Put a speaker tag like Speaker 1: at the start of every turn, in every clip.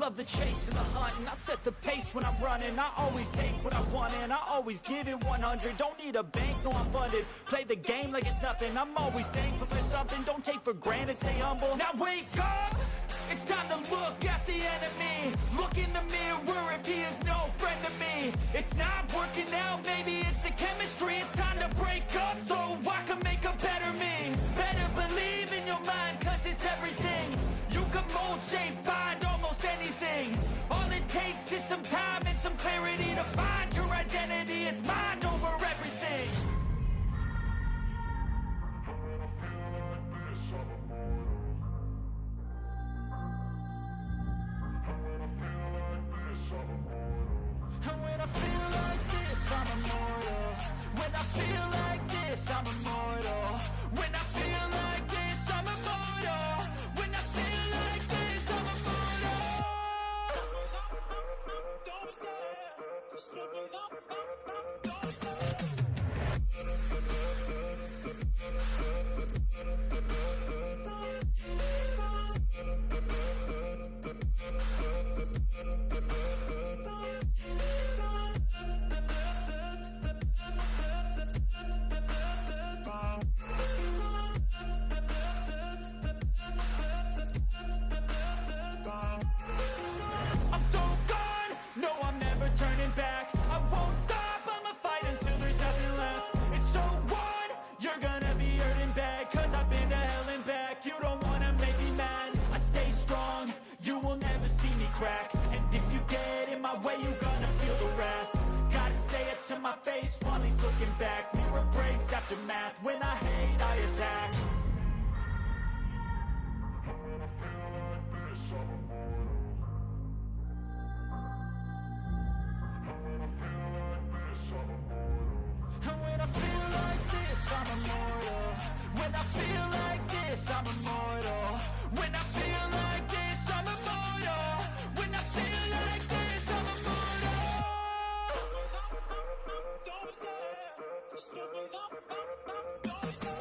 Speaker 1: love the chase and the hunt, and I set the pace when I'm running. I always take what I want and I always give it 100. Don't need a bank, no I'm funded. Play the game like it's nothing. I'm always thankful for something. Don't take for granted, stay humble. Now wake up, it's time to look at the enemy. Look in the mirror if he is no friend to me. It's not working out, maybe it's the chemistry. It's time to break up so I can make a better me. Better believe in your mind, cause it's everything. You can mold, shape, find almost anything. All it takes is some time and some clarity to find your identity. It's mind over everything. And when I feel like this, I'm immortal. When I feel like this, I'm immortal. When I feel like this, I'm immortal. When I feel like this, I'm immortal. Don't stop. Just give it up. Don't stop. I'm so gone, no I'm never turning back. I won't stop, I'ma fight until there's nothing left. It's so on, you're gonna be hurting bad. Cause I've been to hell and back. You don't wanna make me mad. I stay strong, you will never see me crack. And if you get in my way, you're gonna feel the wrath. Gotta say it to my face while he's looking back. Mirror breaks after math. When I hate, I attack. And when I feel like this, I'm immortal. When I feel like this, I'm immortal. When I feel like this, I'm immortal. When I feel like this, I'm immortal. Don't stop. Just give it up. Don't stop.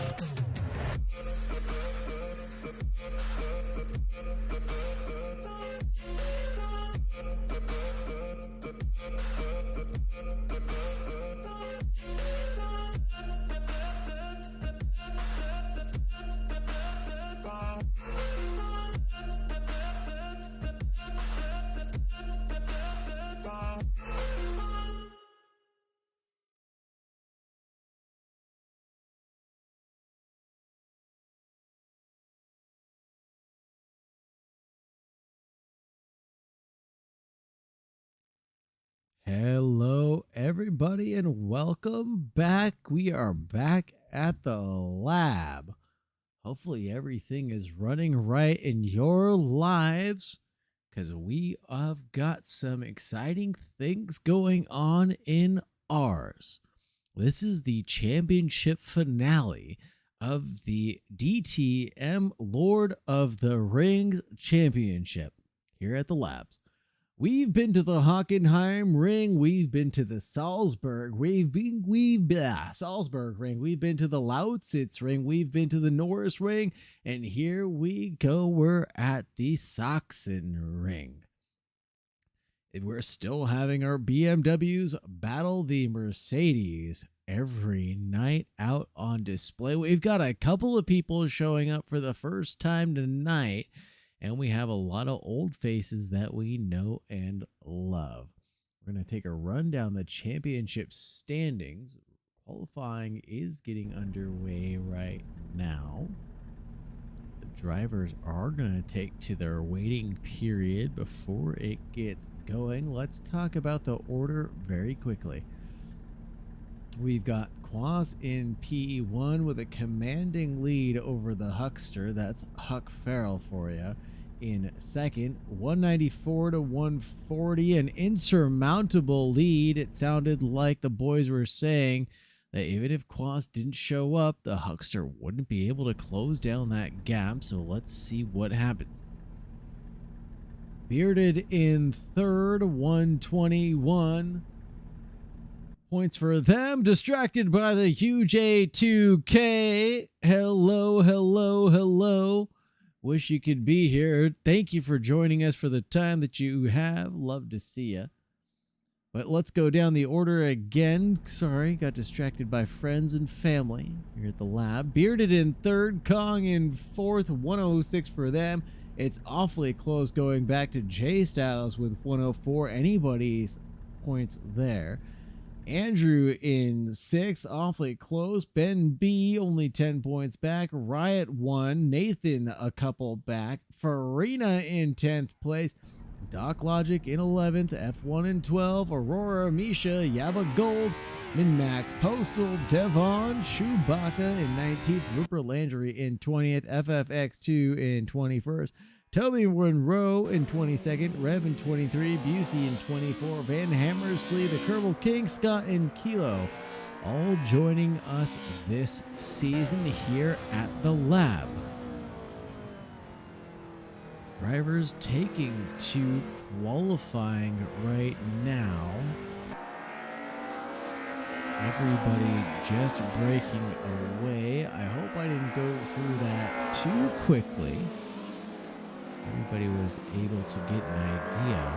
Speaker 2: Hello, everybody, and welcome back. We are back at the lab. Hopefully, everything is running right in your lives because we have got some exciting things going on in ours. This is the championship finale of the DTM Lord of the Rings Championship here at the labs. We've been to the Hockenheimring, we've been to the Salzburgring, we've been to the Lausitzring, we've been to the Norisring, and here we go, we're at the Sachsenring. We're still having our BMWs battle the Mercedes every night out on display. We've got a couple of people showing up for the first time tonight, and we have a lot of old faces that we know and love. We're going to take a run down the championship standings. Qualifying is getting underway right now. The drivers are going to take to their waiting period before it gets going. Let's talk about the order very quickly. We've got Quas in P1 with a commanding lead over the Huckster. That's Huck Farrell for you. In second, 194 to 140, an insurmountable lead. It sounded like the boys were saying that even if Quas didn't show up, the Huckster wouldn't be able to close down that gap. So let's see what happens. Bearded in third, 121. Points for them. Distracted by the huge A2K. Hello, hello, hello. Wish you could be here. Thank you for joining us for the time that you have. Love to see you. But let's go down the order again. Sorry, got distracted by friends and family here at the lab. Bearded in third, Kong in fourth, 106 for them. It's awfully close going back to J Styles with 104. Anybody's points there. Andrew in sixth, awfully close. Ben B only 10 points back. Riot 1. Nathan a couple back. Farina in 10th place. Doc Logic in 11th. F1 in 12. Aurora, Misha, Yaba Gold, Min-Max, Postal, Devon, Chewbacca in 19th. Rupert Landry in 20th. FFX2 in 21st. Toby Monroe in 22nd, Rev in 23, Busey in 24, Van Hammersley, the Kerbal King, Scott and Kilo, all joining us this season here at the lab. Drivers taking to qualifying right now. Everybody just breaking away. I hope I didn't go through that too quickly. Everybody was able to get an idea.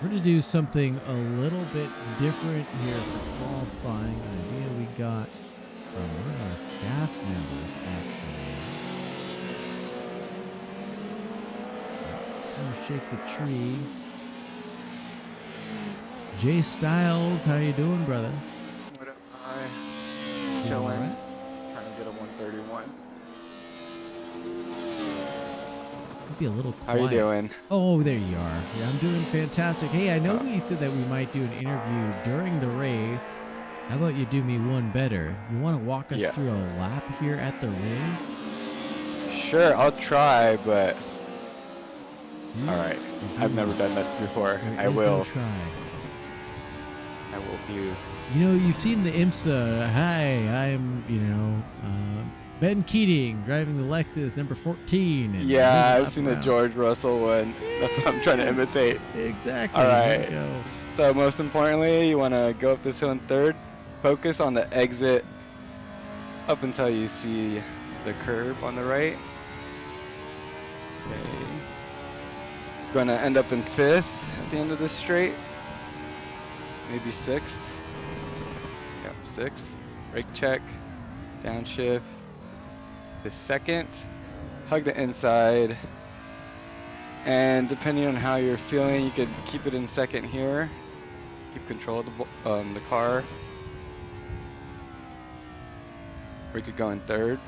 Speaker 2: We're going to do something a little bit different here for qualifying. An idea we got from one of our staff members, actually. I'm going to shake the tree. Jay Styles, how you doing, brother?
Speaker 3: What up? Hi. Chilling. Right. Trying to get a 131.
Speaker 2: Be a little quiet.
Speaker 3: How you doing?
Speaker 2: Oh, there you are. Yeah, I'm doing fantastic. Hey, I know we said that we might do an interview during the race. How about you do me one better? You want to walk us through a lap here at the ring?
Speaker 3: Sure, I'll try, but all right. I've never done this before. I will
Speaker 2: try.
Speaker 3: I will do.
Speaker 2: You know, you've seen the IMSA. Hi, I'm, Ben Keating driving the Lexus number 14. And
Speaker 3: yeah, I've seen the George Russell one. That's what I'm trying to imitate.
Speaker 2: Exactly.
Speaker 3: All right. So most importantly, you want to go up this hill in third. Focus on the exit up until you see the curb on the right. Okay. Going to end up in fifth at the end of this straight. Maybe sixth. Yep, sixth. Brake check. Downshift. The second. Hug the inside. And depending on how you're feeling, you could keep it in second here. Keep control of the car. Or you could go in third.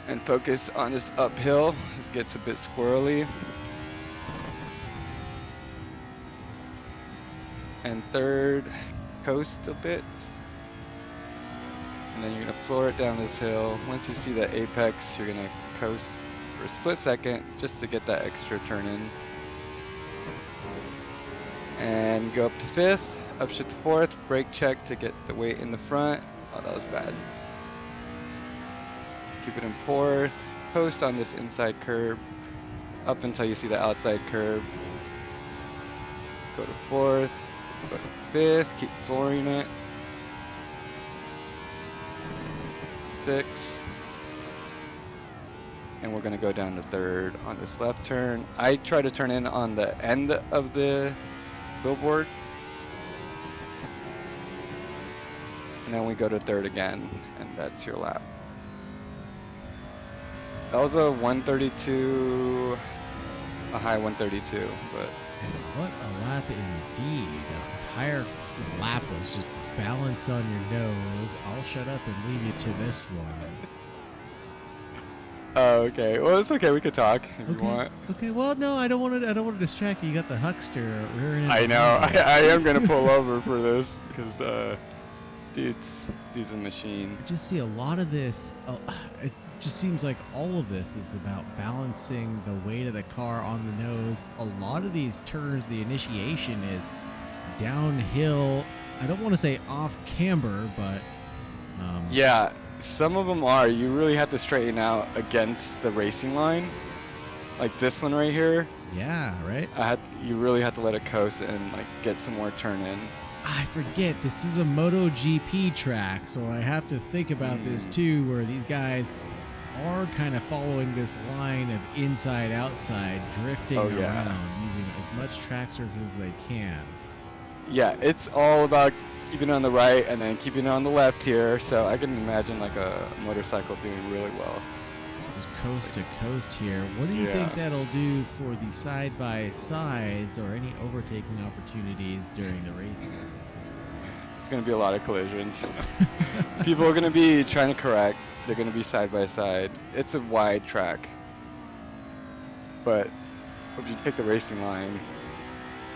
Speaker 3: And focus on this uphill. This gets a bit squirrely. And third, coast a bit. And then you're gonna floor it down this hill. Once you see the apex, you're gonna coast for a split second just to get that extra turn in. And go up to fifth, upshift to fourth, brake check to get the weight in the front. Oh, that was bad. Keep it in fourth, coast on this inside curb, up until you see the outside curb. Go to fourth, go to fifth, keep flooring it. Six. And we're gonna go down to third on this left turn. I try to turn in on the end of the billboard. And then we go to third again, and that's your lap. That was a 132, a high 132, but.
Speaker 2: What a lap indeed. The entire lap was just balanced on your nose. I'll shut up and leave you to this one.
Speaker 3: Oh, okay. Well, it's okay. We could talk if you want.
Speaker 2: Okay. Well, no, I don't want to distract you. You got the huckster rearing.
Speaker 3: I know. I am gonna pull over for this because, dude's a machine.
Speaker 2: I just see a lot of this. It just seems like all of this is about balancing the weight of the car on the nose. A lot of these turns, the initiation is downhill. I don't want to say off camber, but
Speaker 3: yeah, some of them are. You really have to straighten out against the racing line, like this one right here.
Speaker 2: Yeah, right.
Speaker 3: You really have to let it coast and like get some more turn in.
Speaker 2: I forget, this is a MotoGP track, so I have to think about this too, where these guys are kind of following this line of inside-outside, drifting around, using as much track surface as they can.
Speaker 3: Yeah, it's all about keeping it on the right and then keeping it on the left here, so I can imagine like a motorcycle doing really well.
Speaker 2: Just coast to coast here. What do you think that'll do for the side-by-sides or any overtaking opportunities during the races?
Speaker 3: It's going to be a lot of collisions. People are going to be trying to correct. They're going to be side by side. It's a wide track. But if you take the racing line,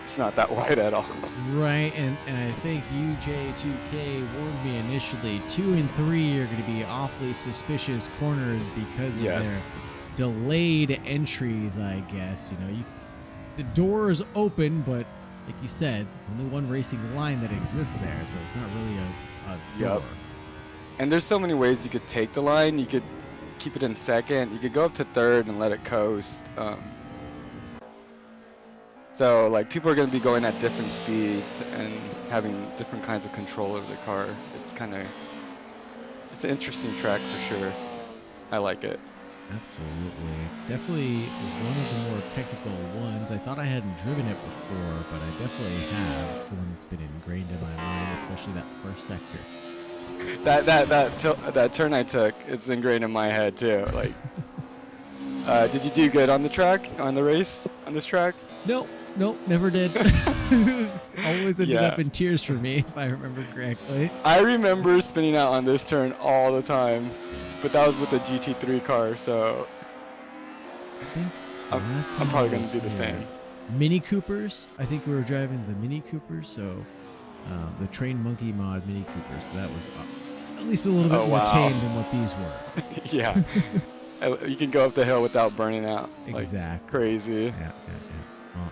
Speaker 3: it's not that wide at all.
Speaker 2: Right, and I think UJ2K warned me initially, 2 and 3 are going to be awfully suspicious corners because of their delayed entries, I guess. You know, the door is open, but like you said, there's only one racing line that exists there, so it's not really a door.
Speaker 3: And there's so many ways you could take the line. You could keep it in second. You could go up to third and let it coast. So like people are going to be going at different speeds and having different kinds of control over the car. It's an interesting track for sure. I like it.
Speaker 2: Absolutely. It's definitely one of the more technical ones. I thought I hadn't driven it before, but I definitely have. It's one that's been ingrained in my mind, especially that first sector.
Speaker 3: That turn I took is ingrained in my head too. Like, did you do good on the track, on this track?
Speaker 2: Nope, never did. Always ended up in tears for me, if I remember correctly.
Speaker 3: I remember spinning out on this turn all the time, but that was with the GT3 car, so I'm probably going to do the same.
Speaker 2: Mini Coopers. I think we were driving the Mini Coopers, so the Train Monkey mod Mini Coopers. So that was at least a little bit more tame than what these were.
Speaker 3: Yeah. You can go up the hill without burning out.
Speaker 2: Exactly.
Speaker 3: Like crazy.
Speaker 2: Yeah. Well,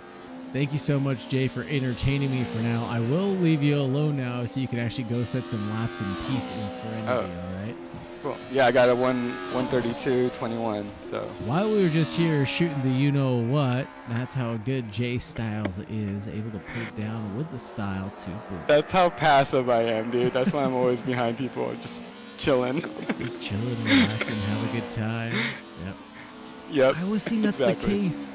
Speaker 2: thank you so much, Jay, for entertaining me for now. I will leave you alone now so you can actually go set some laps in peace and serenity, all right?
Speaker 3: Cool. Yeah, I got a 132.21, so.
Speaker 2: While we were just here shooting the you-know-what, that's how good Jay Styles is, able to put it down with the style to boot.
Speaker 3: That's how passive I am, dude. That's why I'm always behind people, just chilling.
Speaker 2: Just chilling, relaxing, have a good time.
Speaker 3: Yep.
Speaker 2: I always think that's the case.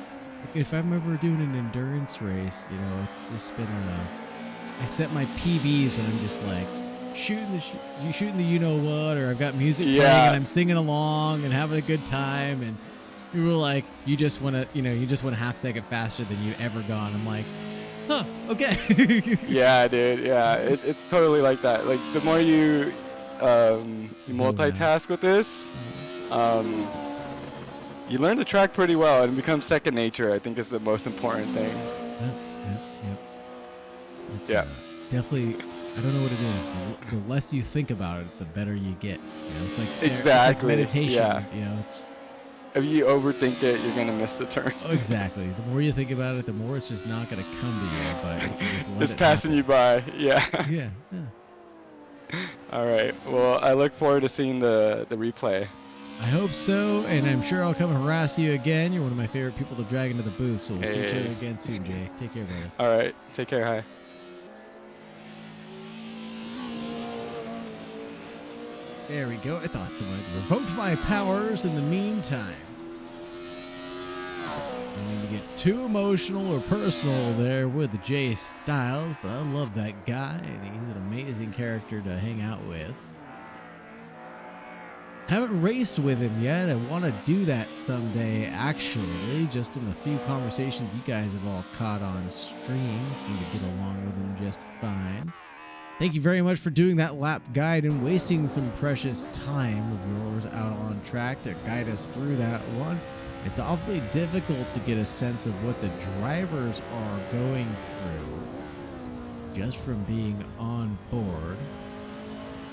Speaker 2: Like if I remember doing an endurance race, you know, it's just been I set my PBs and I'm just like shooting the you know what, or I've got music playing and I'm singing along and having a good time, and you were like, you just want a half second faster than you've ever gone. I'm like, huh, okay.
Speaker 3: Yeah, dude. Yeah, it's totally like that. Like the more you multitask with this, you learn the track pretty well and it becomes second nature. I think is the most important thing.
Speaker 2: Yep. Definitely. I don't know what it is. The less you think about it, the better you get. You know, it's like it's like meditation. Yeah. You know,
Speaker 3: if you overthink it, you're gonna miss the turn.
Speaker 2: Exactly. The more you think about it, the more it's just not gonna come to you. But if you just let
Speaker 3: it's passing you by. Yeah.
Speaker 2: Yeah.
Speaker 3: All right. Well, I look forward to seeing the replay.
Speaker 2: I hope so, and I'm sure I'll come harass you again. You're one of my favorite people to drag into the booth, so we'll see you again soon, Jay. Take care, brother.
Speaker 3: All right. Take care. Hi.
Speaker 2: There we go. I thought someone had revoked my powers in the meantime. I don't mean to get too emotional or personal there with Jay Styles, but I love that guy, and he's an amazing character to hang out with. Haven't raced with him yet. I want to do that someday, actually. Just in the few conversations you guys have all caught on stream, seem to get along with him just fine. Thank you very much for doing that lap guide and wasting some precious time of yours out on track to guide us through that one. It's awfully difficult to get a sense of what the drivers are going through just from being on board.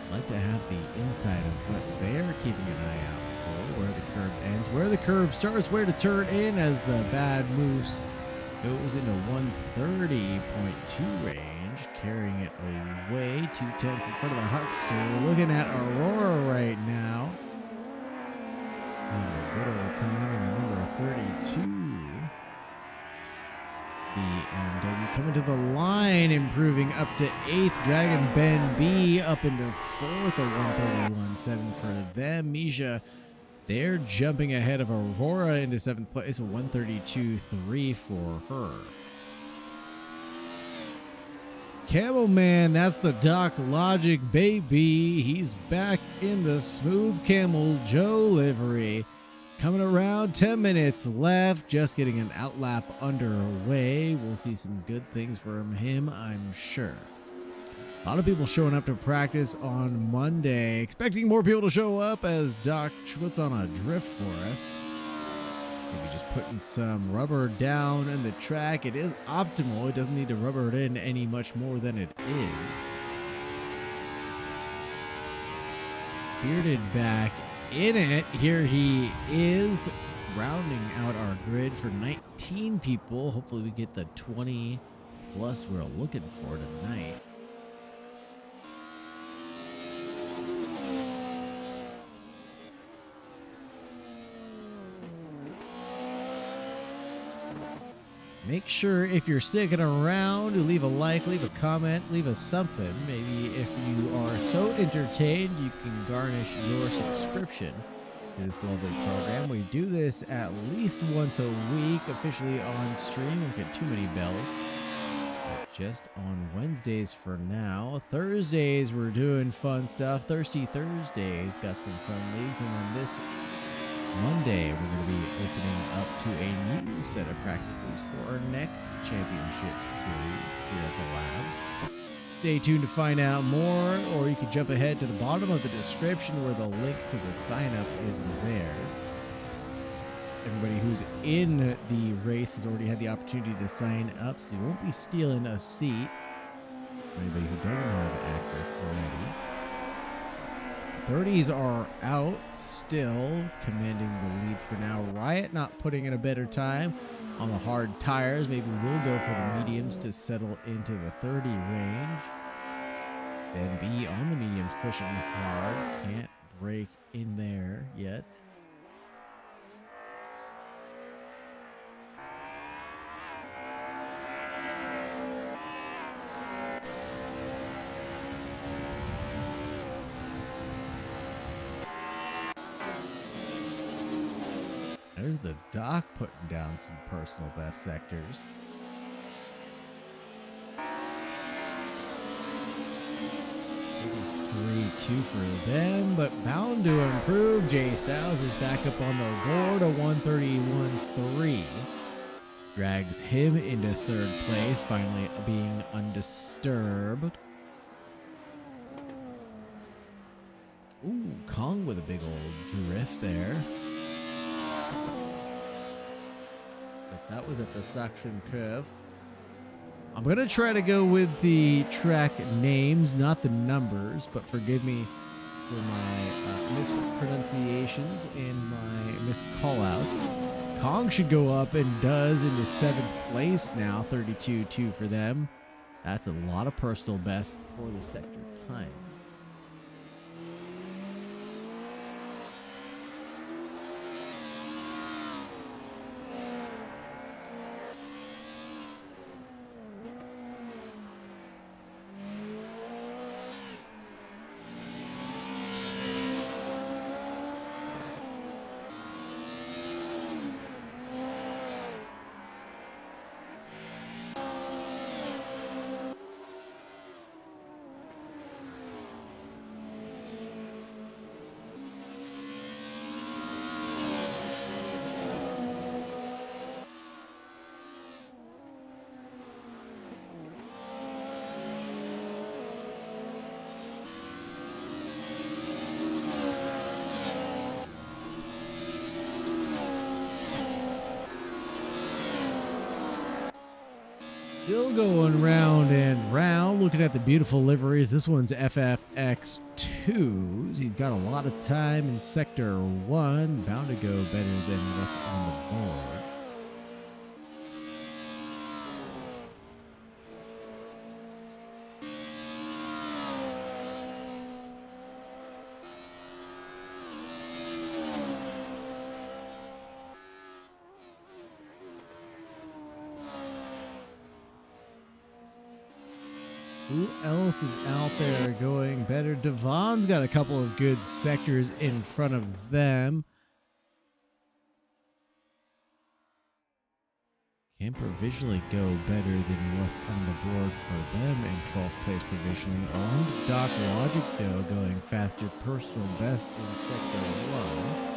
Speaker 2: I'd like to have the inside of what they're keeping an eye out for, where the curve ends, where the curve starts, where to turn in as the Bad Moose goes into 130.2 range. Carrying it away, 2/10 in front of the Huckster. We're looking at Aurora right now. And a good old time in the number 32. BMW coming to the line, improving up to 8th. Dragon Ben B up into 4th, a 131.7 for them. Misha, they're jumping ahead of Aurora into 7th place, a 132.3 for her. Camel Man, that's the Doc Logic baby. He's back in the Smooth Camel Joe livery. Coming around, 10 minutes left, just getting an outlap underway. We'll see some good things from him, I'm sure. A lot of people showing up to practice on Monday. Expecting more people to show up as Doc puts on a drift for us. Maybe just putting some rubber down in the track. It is optimal. It doesn't need to rubber it in any much more than it is. Bearded back in it. Here he is, rounding out our grid for 19 people. Hopefully we get the 20 plus we're looking for tonight. Make sure if you're sticking around to leave a like, leave a comment, leave us something. Maybe if you are so entertained, you can garnish your subscription to this lovely program. We do this at least once a week, officially on stream. Won't get too many bells. But just on Wednesdays for now. Thursdays, we're doing fun stuff. Thirsty Thursdays, got some fun leagues. And then this Monday, we're going to be opening up to a new set of practices for our next championship series here at the lab. Stay tuned to find out more, or you can jump ahead to the bottom of the description where the link to the sign up is there. Everybody who's in the race has already had the opportunity to sign up, so you won't be stealing a seat for anybody who doesn't have access already. 30s are out, still commanding the lead for now. Riot not putting in a better time on the hard tires. Maybe we'll go for the mediums to settle into the 30 range. Then B on the mediums, pushing hard. Can't break in there yet. There's the Doc putting down some personal best sectors. Maybe 3-2 for them, but bound to improve. Jay Styles is back up on the board, a 131.3. Drags him into 3rd place, finally being undisturbed. Ooh, Kong with a big old drift there. That was at the suction curve. I'm going to try to go with the track names, not the numbers, but forgive me for my mispronunciations and my miscallouts. Kong should go up and does into 7th place now, 32.2 for them. That's a lot of personal best for the sector times. Still going round and round, looking at the beautiful liveries. This one's FFX2s. He's got a lot of time in Sector 1. Bound to go better than what's on the board. Who else is out there going better? Devon's got a couple of good sectors in front of them. Can provisionally go better than what's on the board for them in 12th place provisionally. On Doc Logic, though, going faster, personal best in sector 1.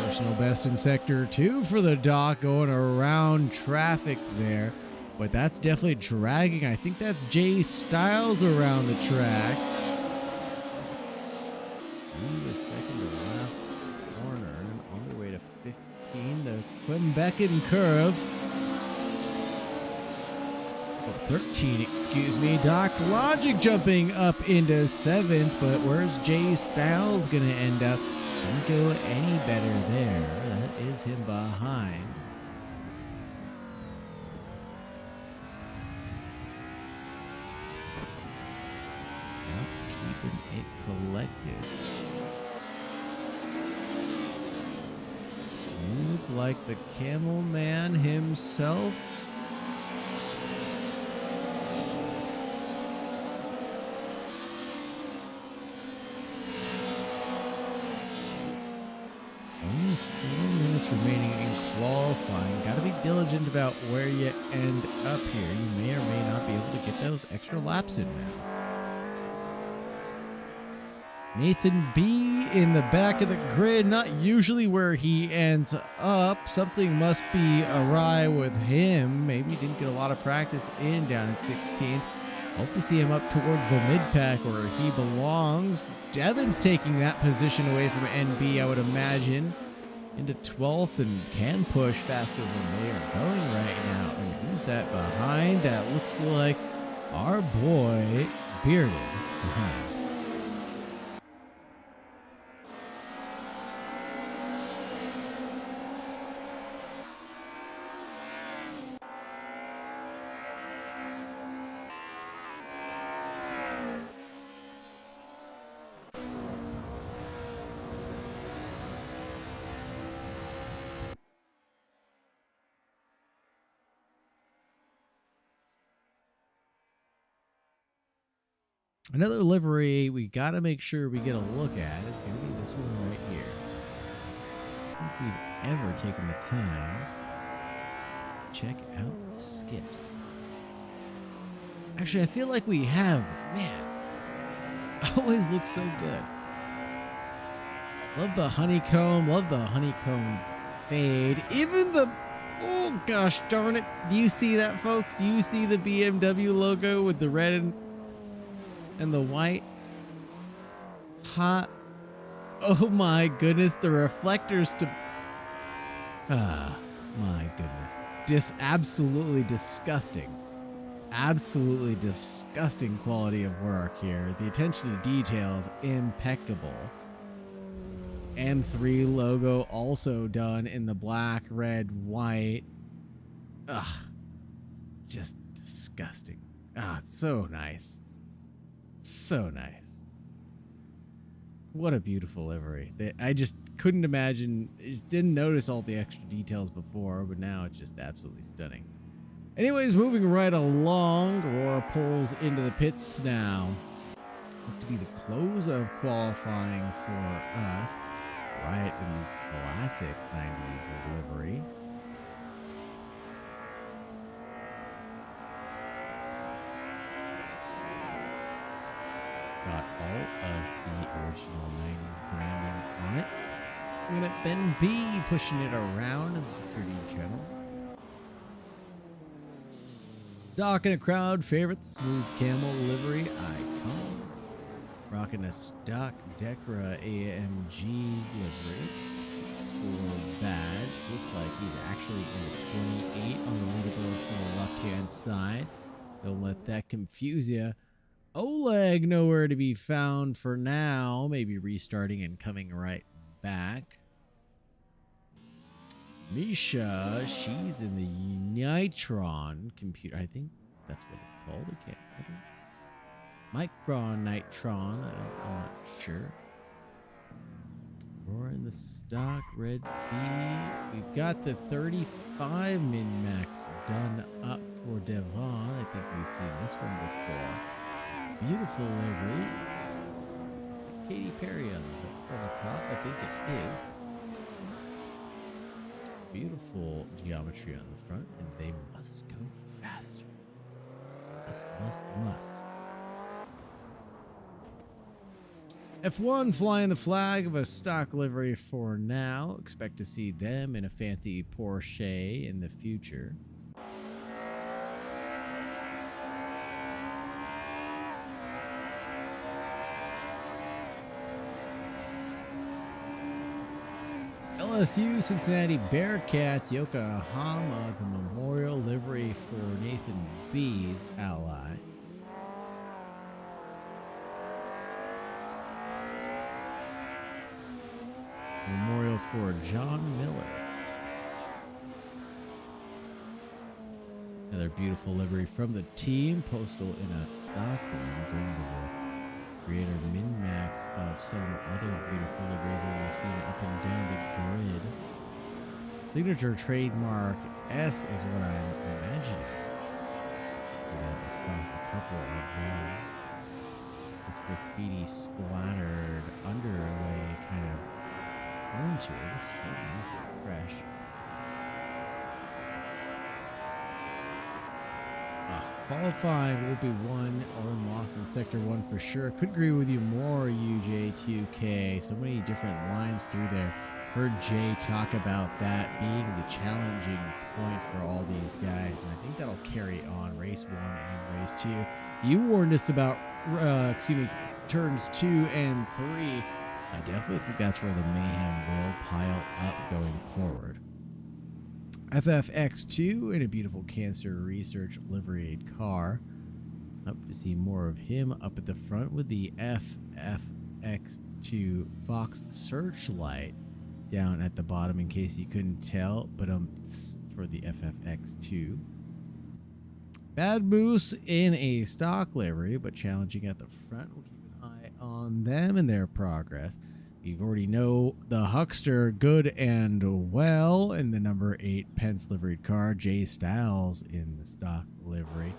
Speaker 2: Personal best in sector 2 for the Doc, going around traffic there. But that's definitely dragging. I think that's Jay Styles around the track. The second to last corner on the way to 15, the Quebecan curve. Oh, 13, excuse me. Doc Logic jumping up into 7th, but where's Jay Styles going to end up? Don't go any better there. That is him behind. That's keeping it collected. Smooth like the camel man himself. Only 4 minutes remaining in qualifying. Gotta be diligent about where you end up here. You may or may not be able to get those extra laps in now. Nathan B in the back of the grid, not usually where he ends up. Something must be awry with him. Maybe he didn't get a lot of practice in down at 16th. Hope to see him up towards the mid-pack where he belongs. Devon's taking that position away from NB, I would imagine, into 12th and can push faster than they are going right now. And who's that behind? That looks like our boy Bearded behind. Another livery we got to make sure we get a look at is going to be this one right here. I don't think we've ever taken the time to check out Skips. Actually, I feel like we have. Man, always looks so good. Love the honeycomb fade. Even the, oh gosh darn it. Do you see that, folks? Do you see the BMW logo with the red and the white? Hot. Oh my goodness, the reflectors to, my goodness. Absolutely disgusting. Absolutely disgusting quality of work here. The attention to detail is impeccable. M3 logo also done in the black, red, white. Ugh. Just disgusting. Ah, so nice. So nice. What a beautiful livery. I just couldn't imagine, didn't notice all the extra details before, but now it's just absolutely stunning. Anyways, moving right along, Aurora pulls into the pits now. Looks to be the close of qualifying for us. Right in the classic 90s livery. Got all of the original 90s branding on it. We got Ben B pushing it around as security channel. Doc in a crowd favorite, smooth camel livery icon. Rocking a stock Gr.A AMG livery. For badge. Looks like he's actually in the 28 on the leaderboard from the left-hand side. Don't let that confuse you. Oleg nowhere to be found for now. Maybe restarting and coming right back. Misha, she's in the Nitron computer. I think that's what it's called. I don't. Micron Nitron. I'm not sure. We're in the stock red B. We've got the 35 min-max done up for Devon. I think we've seen this one before. Beautiful livery. Katy Perry on the top, I think it is. Beautiful geometry on the front, and they must go faster. Must. F1 flying the flag of a stock livery for now. Expect to see them in a fancy Porsche in the future. LSU Cincinnati Bearcats Yokohama, the memorial livery for Nathan B's ally. Memorial for John Miller. Another beautiful livery from the team. Postal in a stock line, going to the greater min-max of some other beautiful liveries that we've seen up and down the grid. Signature trademark S is what I'm imagining. Across a couple of them. This graffiti splattered underlay kind of tone to it. Looks so nice and fresh. Qualifying will be won or lost in Sector 1 for sure. Could agree with you more, UJ2K. So many different lines through there. Heard Jay talk about that being the challenging point for all these guys, and I think that'll carry on race 1 and race 2. You warned us about, turns 2 and 3. I definitely think that's where the mayhem will pile up going forward. FFX2 in a beautiful Cancer Research liveried car. Hope to see more of him up at the front with the FFX2 Fox Searchlight down at the bottom in case you couldn't tell, but for the FFX2. Bad Moose in a stock livery, but challenging at the front. We'll keep an eye on them and their progress. You already know the Huckster good and well in the number 8 Pence liveried car. Jay Styles in the stock livery.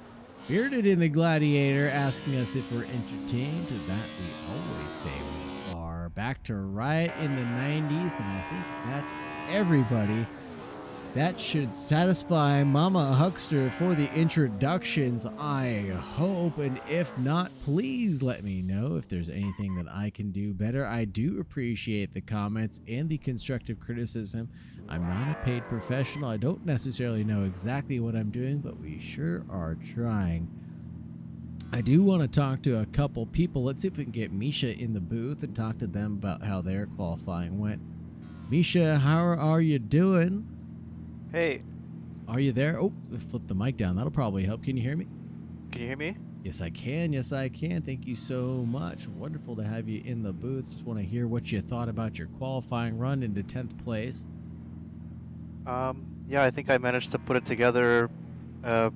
Speaker 2: Bearded in the Gladiator asking us if we're entertained. That we always say we are. Back to right in the 90s, and I think that's everybody. That should satisfy Mama Huckster for the introductions, I hope. And if not, please let me know if there's anything that I can do better. I do appreciate the comments and the constructive criticism. I'm not a paid professional. I don't necessarily know exactly what I'm doing, but we sure are trying. I do want to talk to a couple people. Let's see if we can get Misha in the booth and talk to them about how their qualifying went. Misha, how are you doing?
Speaker 4: Hey.
Speaker 2: Are you there? Oh, flip the mic down. That'll probably help. Can you hear me?
Speaker 4: Can you hear me?
Speaker 2: Yes, I can. Yes, I can. Thank you so much. Wonderful to have you in the booth. Just want to hear what you thought about your qualifying run into 10th place.
Speaker 4: Yeah, I think I managed to put it together a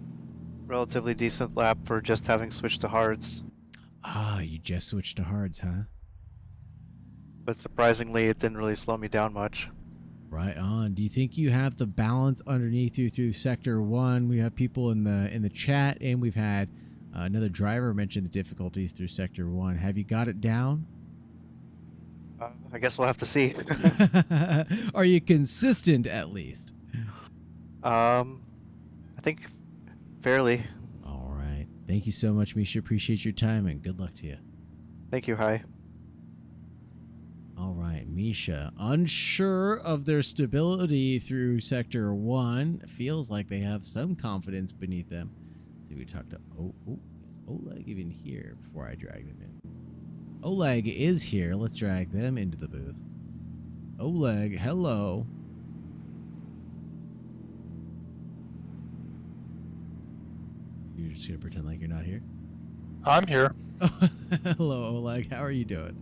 Speaker 4: relatively decent lap for just having switched to hards.
Speaker 2: Ah, you just switched to hards, huh?
Speaker 4: But surprisingly, it didn't really slow me down much.
Speaker 2: Right on. Do you think you have the balance underneath you through Sector 1? We have people in the chat, and we've had another driver mention the difficulties through Sector 1. Have you got it down?
Speaker 4: I guess we'll have to see.
Speaker 2: Are you consistent at least?
Speaker 4: I think fairly.
Speaker 2: All right. Thank you so much, Misha. Appreciate your time, and good luck to you.
Speaker 4: Thank you, Hi.
Speaker 2: All right, Misha, unsure of their stability through Sector 1. Feels like they have some confidence beneath them. Let's see, we talked to... Oh, is Oleg even here before I drag them in? Oleg is here. Let's drag them into the booth. Oleg, hello. You're just going to pretend like you're not here?
Speaker 5: I'm here.
Speaker 2: Hello, Oleg. How are you doing?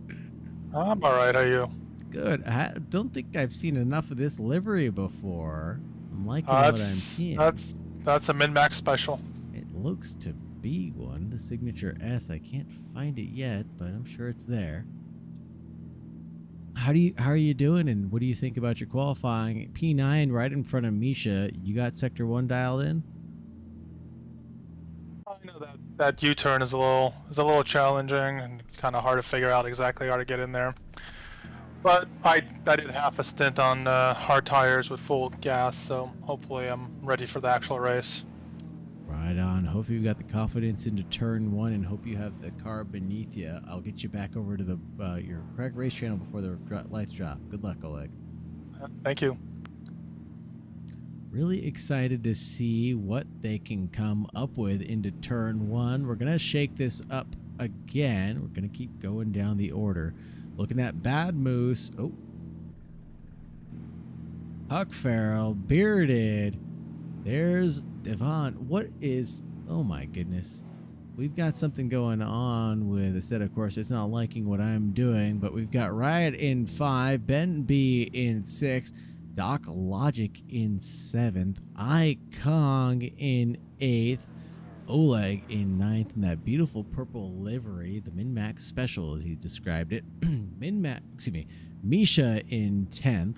Speaker 5: I'm all right. How are you?
Speaker 2: Good. I don't think I've seen enough of this livery before. I'm liking what I'm seeing.
Speaker 5: That's a min-max special.
Speaker 2: It looks to be one. The signature S. I can't find it yet, but I'm sure it's there. how are you doing, and what do you think about your qualifying? P9 right in front of Misha. You got sector 1 dialed in?
Speaker 5: I know that U-turn is a little challenging and kind of hard to figure out exactly how to get in there. But I did half a stint on hard tires with full gas, so hopefully I'm ready for the actual race.
Speaker 2: Right on. Hope you got the confidence into turn 1, and hope you have the car beneath you. I'll get you back over to the your correct race channel before the lights drop. Good luck, Oleg.
Speaker 5: Thank you.
Speaker 2: Really excited to see what they can come up with into turn 1. We're going to shake this up again. We're going to keep going down the order. Looking at Bad Moose. Oh. Huck Farrell. Bearded. There's Devon. What is... Oh my goodness. We've got something going on with the set. Of course, it's not liking what I'm doing, but we've got Riot in 5, Ben B in 6, Doc Logic in 7th, Kong in 8th, Oleg in 9th, and that beautiful purple livery, the Min-Max Special as he described it. Misha in 10th.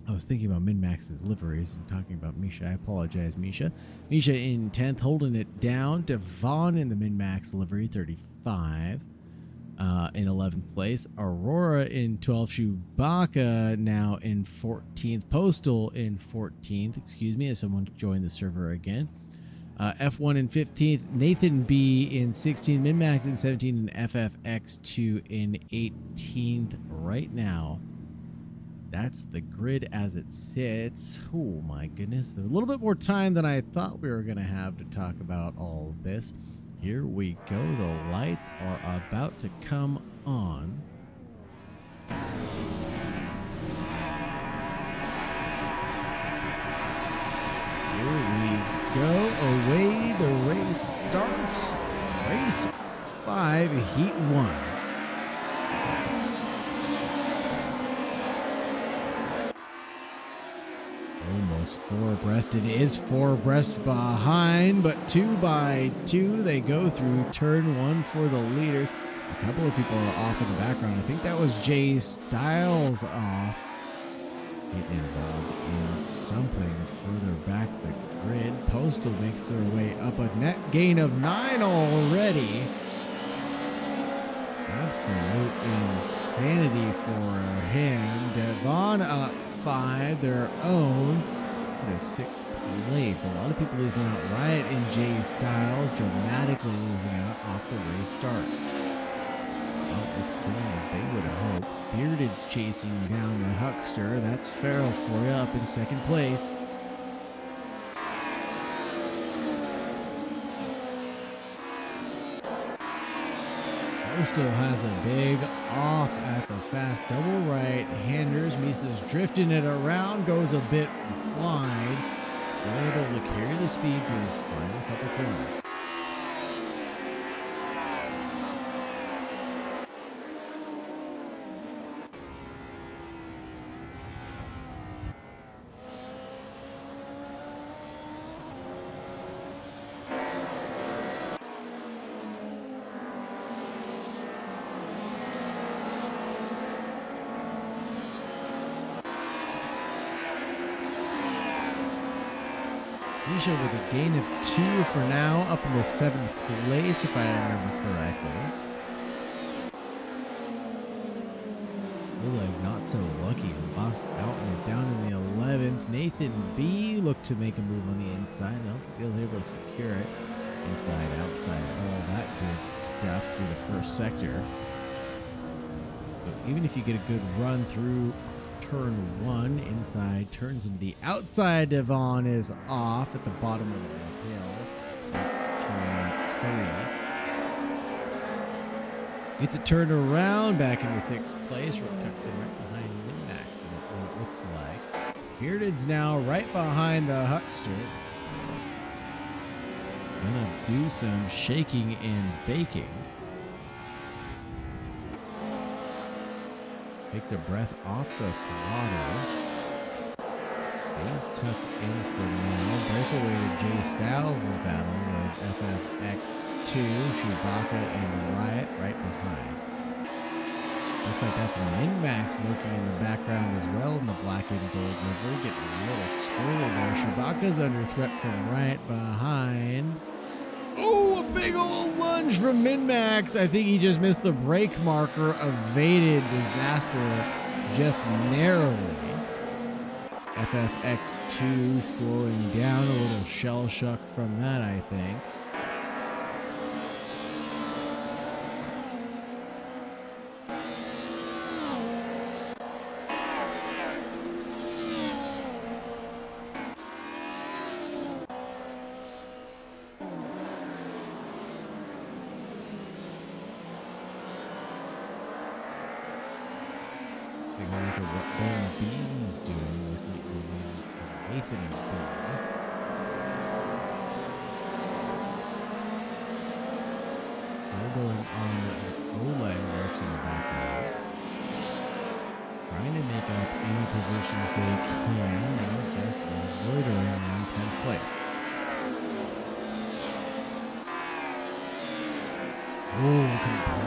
Speaker 2: I was thinking about Min-Max's liveries and talking about Misha. I apologize, Misha. Misha in 10th, holding it down. Devon in the Min-Max livery, 35. In 11th place. Aurora in 12th. Chewbacca now in 14th. Postal in 14th. Excuse me, as someone joined the server again. F1 in 15th. Nathan B in 16th. Min-Max in 17th. And FFX2 in 18th right now. That's the grid as it sits. Oh my goodness. A little bit more time than I thought we were going to have to talk about all of this. Here we go. The lights are about to come on. Here we go. Away the race starts. Race 5, Heat 1. Almost 4 abreast. It is 4 abreast behind, but 2 by 2 they go through turn 1 for the leaders. A couple of people are off in the background. I think that was Jay Styles off. Getting involved in something further back the grid. Postal makes their way up a net gain of 9 already. Absolute insanity for him. Devon up 5, their own. What a 6th place. A lot of people losing out. Riot and Jay Styles dramatically losing out off the race start. Not as clean as they would have hoped. Bearded's chasing down the Huckster. That's Farrell for you up in 2nd place. Still has a big off at the fast double right handers. Misa's drifting it around, goes a bit wide. They're able to carry the speed through his final couple corners. Misha with a gain of 2 for now, up in the 7th place, if I remember correctly. Oleg not so lucky, lost out and is down in the 11th. Nathan B looked to make a move on the inside. I don't think they'll be able to secure it. Inside, outside, all that good stuff through the first sector. But even if you get a good run through turn 1 inside, turns into the outside. Devon is off at the bottom of the hill. Turn 3. Gets it turned around back into 6th place. Tucks in right behind Min-Max for what it looks like. Bearded's now right behind the Huckster. Gonna do some shaking and baking. Takes a breath off the throttle. Stays tucked in for now. Breakaway to Jay Styles is battling with FFX2, Chewbacca, and Riot right behind. Looks like that's Min-Max lurking in the background as well in the black and gold livery. Getting a little squirrely there. Shabaka's under threat from right behind. Oh, a big old lunge from Min-Max. I think he just missed the brake marker. Evaded disaster just narrowly. FFX2 slowing down. A little shell shock from that, I think. Taking a look at what Ben B's doing, looking at Nathan B. Still going on as Oleg works in the background. Trying to make up any positions they can, and just loitering around 10th place. Oh,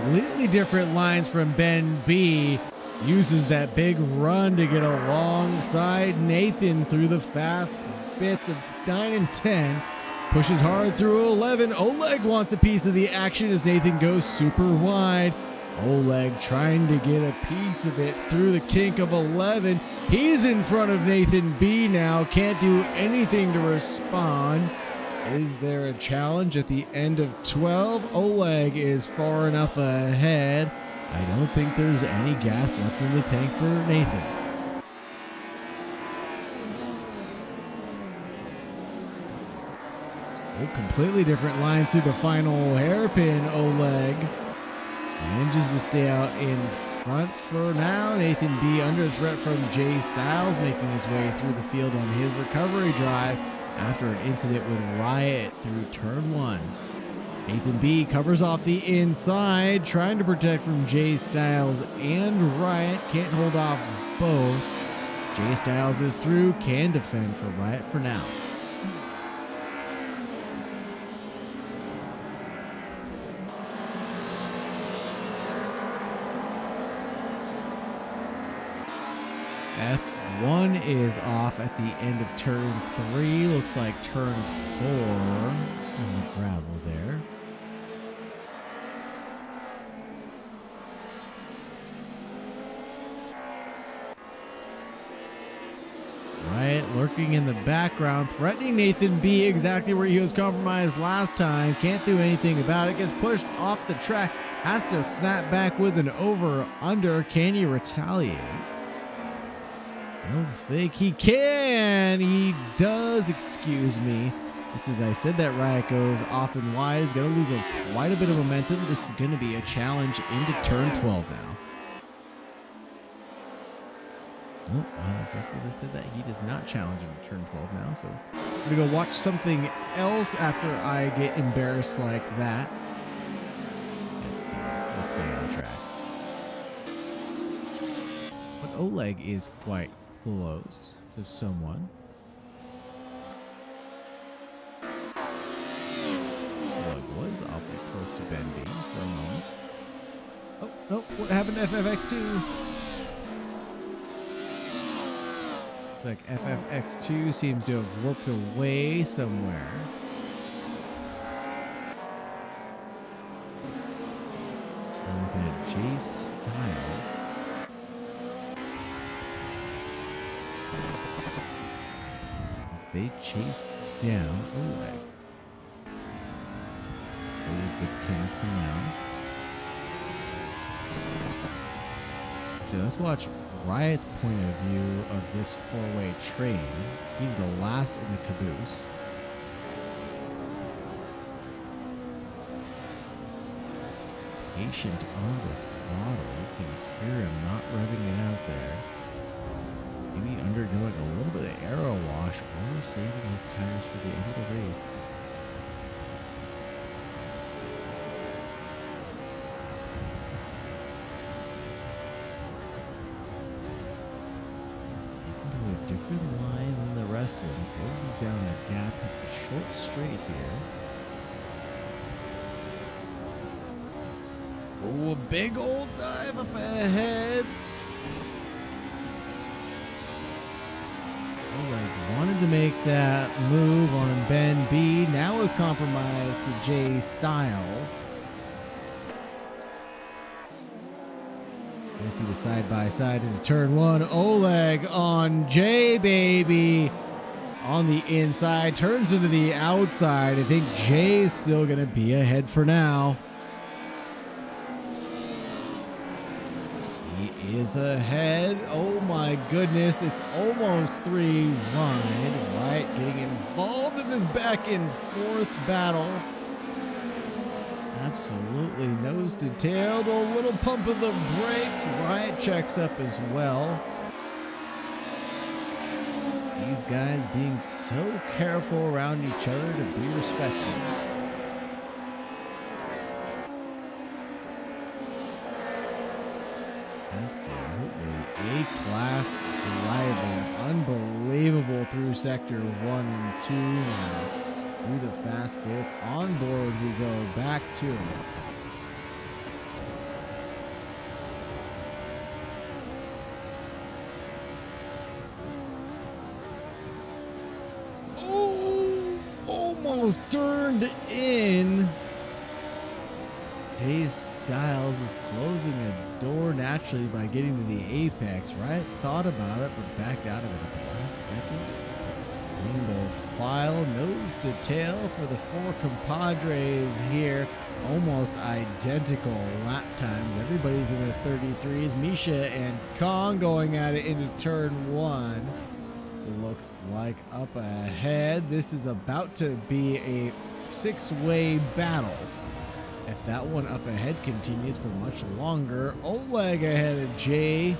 Speaker 2: completely different lines from Ben B. Uses that big run to get alongside Nathan through the fast bits of 9 and 10. Pushes hard through 11. Oleg wants a piece of the action as Nathan goes super wide. Oleg trying to get a piece of it through the kink of 11. He's in front of Nathan B now. Can't do anything to respond. Is there a challenge at the end of 12? Oleg is far enough ahead. I don't think there's any gas left in the tank for Nathan. Oh, completely different lines through the final hairpin. Oleg manages to stay out in front for now. Nathan B under threat from Jay Styles, making his way through the field on his recovery drive after an incident with Riot through turn 1. Nathan B covers off the inside, trying to protect from Jay Styles and Riot. Can't hold off both. Jay Styles is through, can defend for Riot for now. F1 is off at the end of turn 3. Looks like turn 4 on the gravel there. Riot lurking in the background, threatening Nathan B exactly where he was compromised last time. Can't do anything about it. Gets pushed off the track. Has to snap back with an over-under. Can he retaliate? I don't think he can. He does, excuse me. Just as I said that Riot goes off and wide. He's going to lose quite a bit of momentum. This is going to be a challenge into turn 12 now. Oh, just as I said that, he does not challenge into turn 12 now. So I'm going to go watch something else after I get embarrassed like that. Yes, we'll stay on track. But Oleg is quite close to someone. Oleg was awfully close to Ben B for a moment. Oh, no, what happened to FFX2? Like FFX2 seems to have warped away somewhere. I'm looking at Jay Styles. They chase down Oleg. Leave this camera for now. Okay, let's watch Riot's point of view of this four-way train. He's the last in the caboose. Patient on the throttle. You can hear him not revving it out there. Maybe undergoing a little bit of aero wash or saving his tires for the end of the race. Taken to a different line than the rest of him. Closes down a gap. It's a short straight here. Oh, a big old dive up ahead. Oleg wanted to make that move on Ben B. Now is compromised to Jay Styles. Gonna see the side-by-side into turn one. Oleg on Jay, baby. On the inside, turns into the outside. I think Jay's still gonna be ahead for now. He is ahead. Oh my goodness, it's almost 3 wide, right? Getting involved in this back and forth battle. Absolutely nose to tail. A little pump of the brakes. Riot checks up as well. These guys being so careful around each other to be respectful. Absolutely A-class driving. Unbelievable through sector 1 and 2 now. Through the fast bits. On board we go back to it. Oh, almost turned in. Jay Styles is closing a door naturally by getting to the apex, right? Thought about it, but backed out of it at the last second. Single file, nose to tail for the 4 compadres here. Almost identical lap times. Everybody's in their 33s. Misha and Kong going at it into turn 1. Looks like up ahead. This is about to be a 6-way battle. If that one up ahead continues for much longer. Oleg ahead of Jay.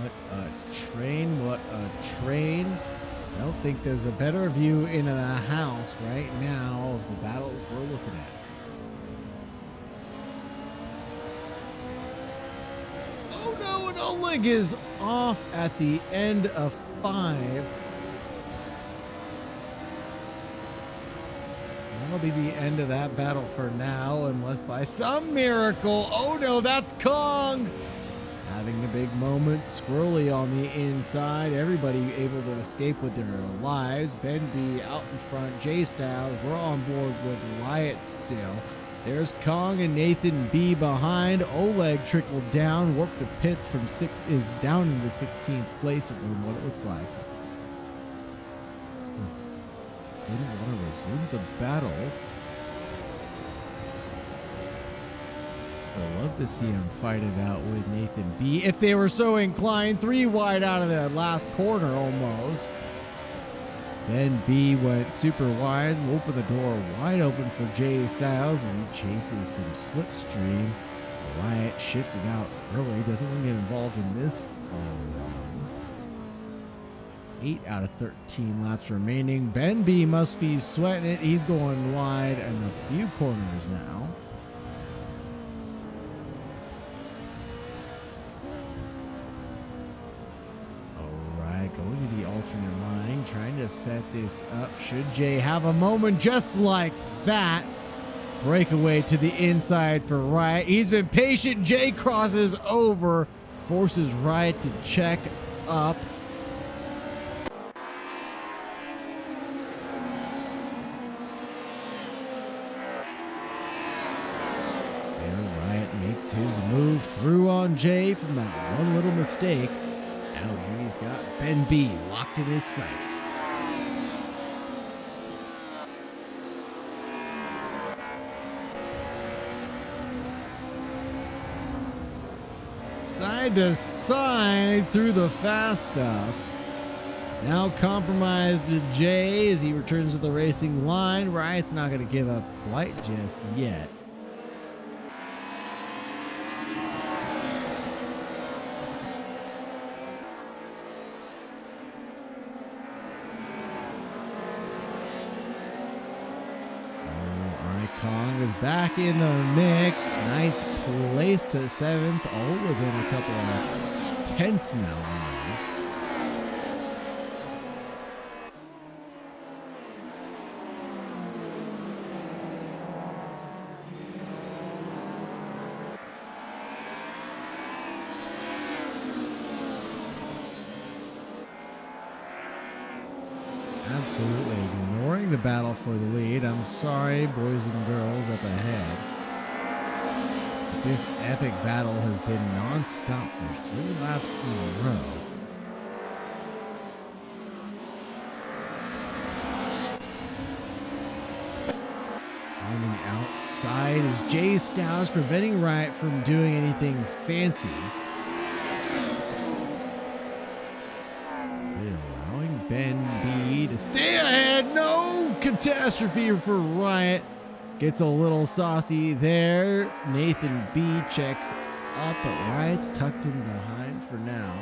Speaker 2: What a train, what a train. I don't think there's a better view into the house right now of the battles we're looking at. Oh no, and Oleg is off at the end of 5. That'll be the end of that battle for now, unless by some miracle, oh no, that's Kong! Having a big moment, Squirrely on the inside, everybody able to escape with their lives. Ben B out in front, Jay Styles, we're on board with Riot still. There's Kong and Nathan B behind. Oleg trickled down, warped to pits from is down in the 16th place from what it looks like. Didn't want to resume the battle. I'd love to see him fight it out with Nathan B. If they were so inclined. 3 wide out of that last corner almost. Then B went super wide. Opened the door wide open for Jay Styles as he chases some slipstream. Riot shifted out early. Doesn't want to get involved in this. 8 out of 13 laps remaining. Ben B must be sweating it. He's going wide in a few corners now. Alright, going to the alternate line, trying to set this up. Should Jay have a moment just like that? Breakaway to the inside for Riot. He's been patient. Jay crosses over, forces Riot to check up. Makes his move through on Jay from that one little mistake. Now he's got Ben B locked in his sights. Side to side through the fast stuff. Now compromised to Jay as he returns to the racing line. Riot's not going to give up quite just yet. Kong is back in the mix. 9th place to 7th, all within a couple of tenths now. absolutely ignoring the battle for the lead. I'm sorry, boys and girls up ahead. This epic battle has been non-stop for 3 laps in a row. On the outside is Jay Styles, preventing Riot from doing anything fancy. Allowing Ben B to stay ahead. No catastrophe for Riot. Gets a little saucy there. Nathan B checks up, but Riot's tucked in behind for now.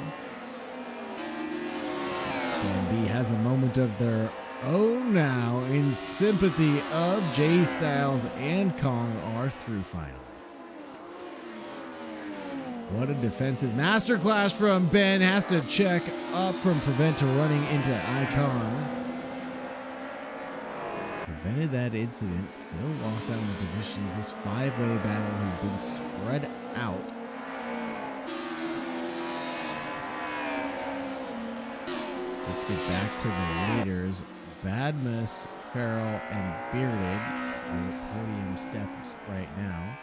Speaker 2: Ben B has a moment of their own now in sympathy of Jay Styles and Kong are through finally. What a defensive masterclass from Ben. Has to check up from Preventer running into Icon. Prevented that incident. Still lost out on the positions. This 5-way battle has been spread out. Let's get back to the leaders. Badmus, Farrell, and Bearded on the podium steps right now.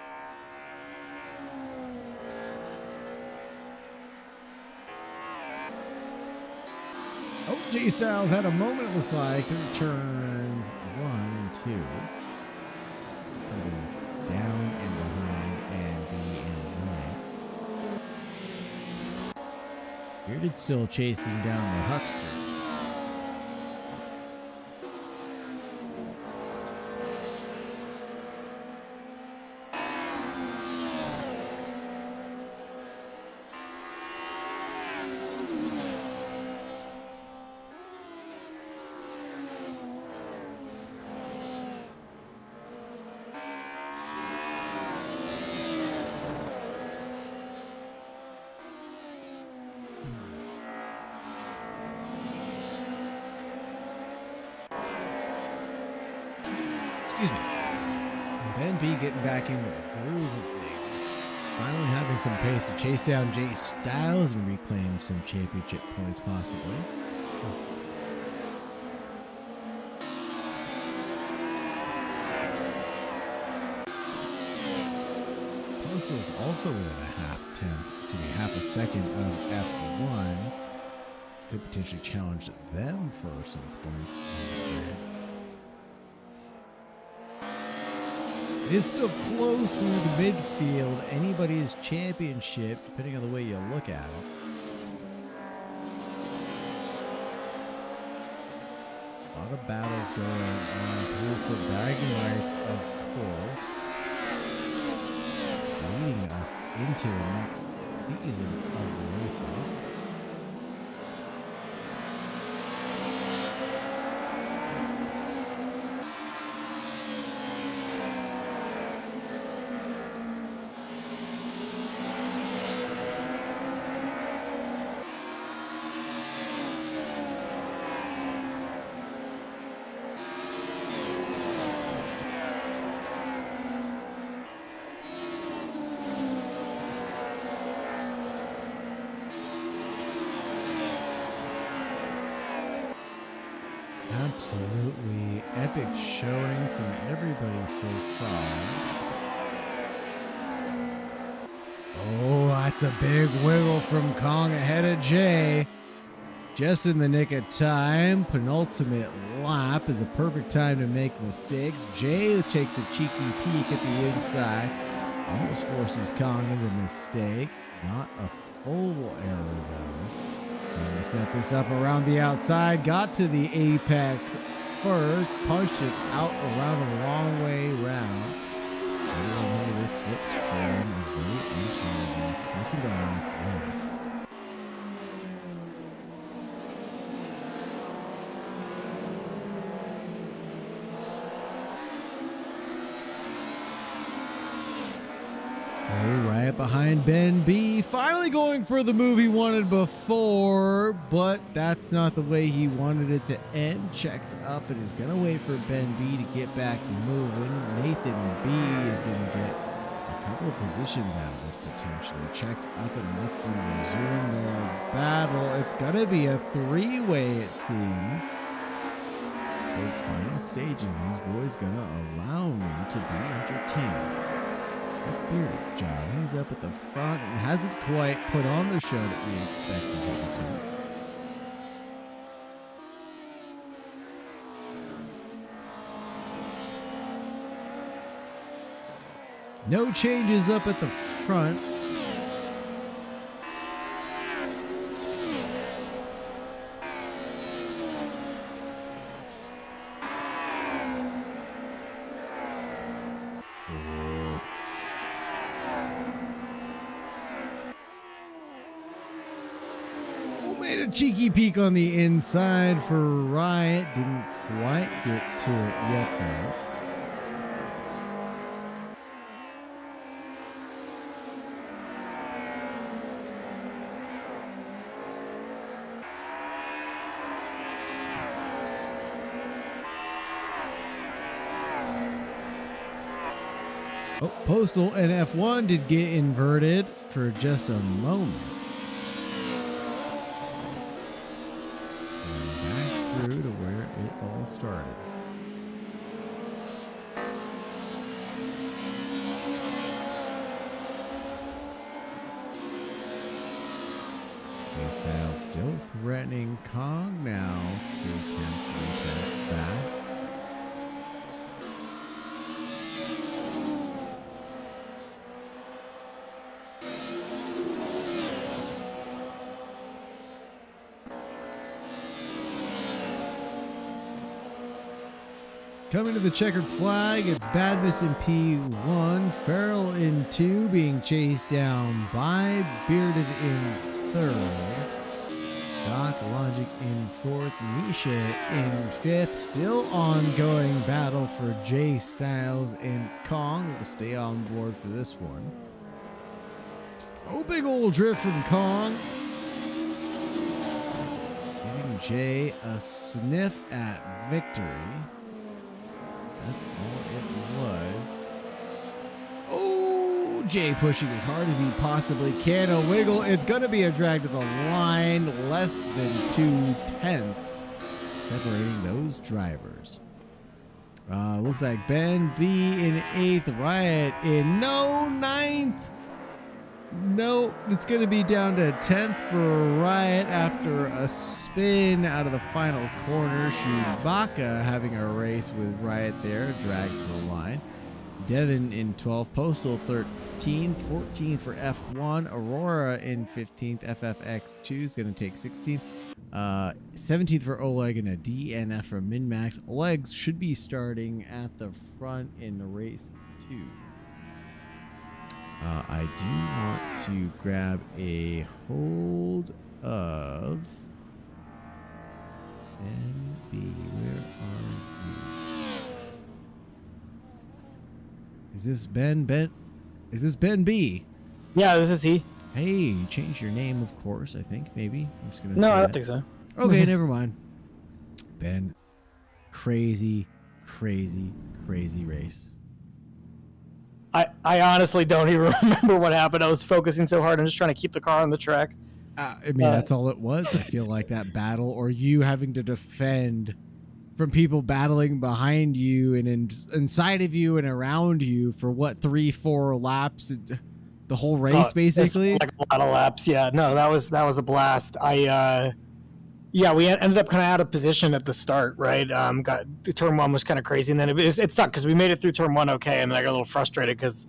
Speaker 2: Oh, J Styles had a moment, it looks like. Turns 1 and 2. That is down and behind and B and right. Bearded still chasing down the Huckster. Excuse me. Ben B getting back into the groove of things. Finally having some pace to chase down Jay Styles and reclaim some championship points possibly. Postal's also within a half a second of F1. Could potentially challenge them for some points. It's still close through the midfield. Anybody's championship, depending on the way you look at it. A lot of battles going on through for bragging rights, of course. Leading us into the next season of the races. Absolutely epic showing from everybody so far. Oh, that's a big wiggle from Kong ahead of Jay. Just in the nick of time. Penultimate lap is a perfect time to make mistakes. Jay takes a cheeky peek at the inside. Almost forces Kong into a mistake. Not a full error though. And we set this up around the outside, got to the apex first, punched it out around the long way round. Remember this slipstream is very entering the second to last lap. Right behind Ben B, finally going for the move he wanted before, but that's not the way he wanted it to end. Checks up and is going to wait for Ben B to get back moving. Nathan B is going to get a couple of positions out of this potentially. Checks up and lets them resume their battle. It's going to be a 3-way, it seems. final stages. These boys gonna allow me to be entertained. That's Bearded's job. He's up at the front and hasn't quite put on the show that we expected him to. No changes up at the front. Made a cheeky peek on the inside for Riot. Didn't quite get to it yet, though. Oh, Postal and F1 did get inverted for just a moment. Through to where it all started. Style still threatening Kong now. 2 10 back. Coming to the checkered flag, it's Badmus in P1, Farrell in 2, being chased down by Bearded in 3rd, Stock Logic in 4th, Misha in 5th. Still ongoing battle for J Styles and Kong. Will stay on board for this one. Oh, big old drift from Kong. Giving Jay a sniff at victory. That's all it was. Oh, Jay pushing as hard as he possibly can. A wiggle. It's going to be a drag to the line. Less than 2/10 separating those drivers. Looks like Ben B in 8th. Riot in 9th. No, it's going to be down to 10th for Riot after a spin out of the final corner. Chewbacca having a race with Riot there, dragged to the line. Devin in 12th, Postal 13th, 14th for F1. Aurora in 15th, FFX2 is going to take 16th. 17th for Oleg and a DNF for Minmax. Oleg should be starting at the front in the race 2. I do want to grab a hold of Ben B. Where are you? Is this Ben? Is this Ben B?
Speaker 6: Yeah, this is he.
Speaker 2: Hey, you changed your name, of course. I think maybe. I'm just gonna.
Speaker 6: No,
Speaker 2: say
Speaker 6: I don't
Speaker 2: that.
Speaker 6: think so.
Speaker 2: Okay, never mind. Ben, crazy race.
Speaker 6: I honestly don't even remember what happened. I was focusing so hard on just trying to keep the car on the track.
Speaker 2: I mean, that's all it was. I feel like that battle, or you having to defend from people battling behind you and inside of you and around you for what, 3-4 laps, the whole race basically.
Speaker 6: Like a lot of laps. Yeah, no, that was a blast. Yeah, we ended up kind of out of position at the start, right? Turn 1 was kind of crazy, and then it sucked because we made it through turn 1 okay, and then I got a little frustrated because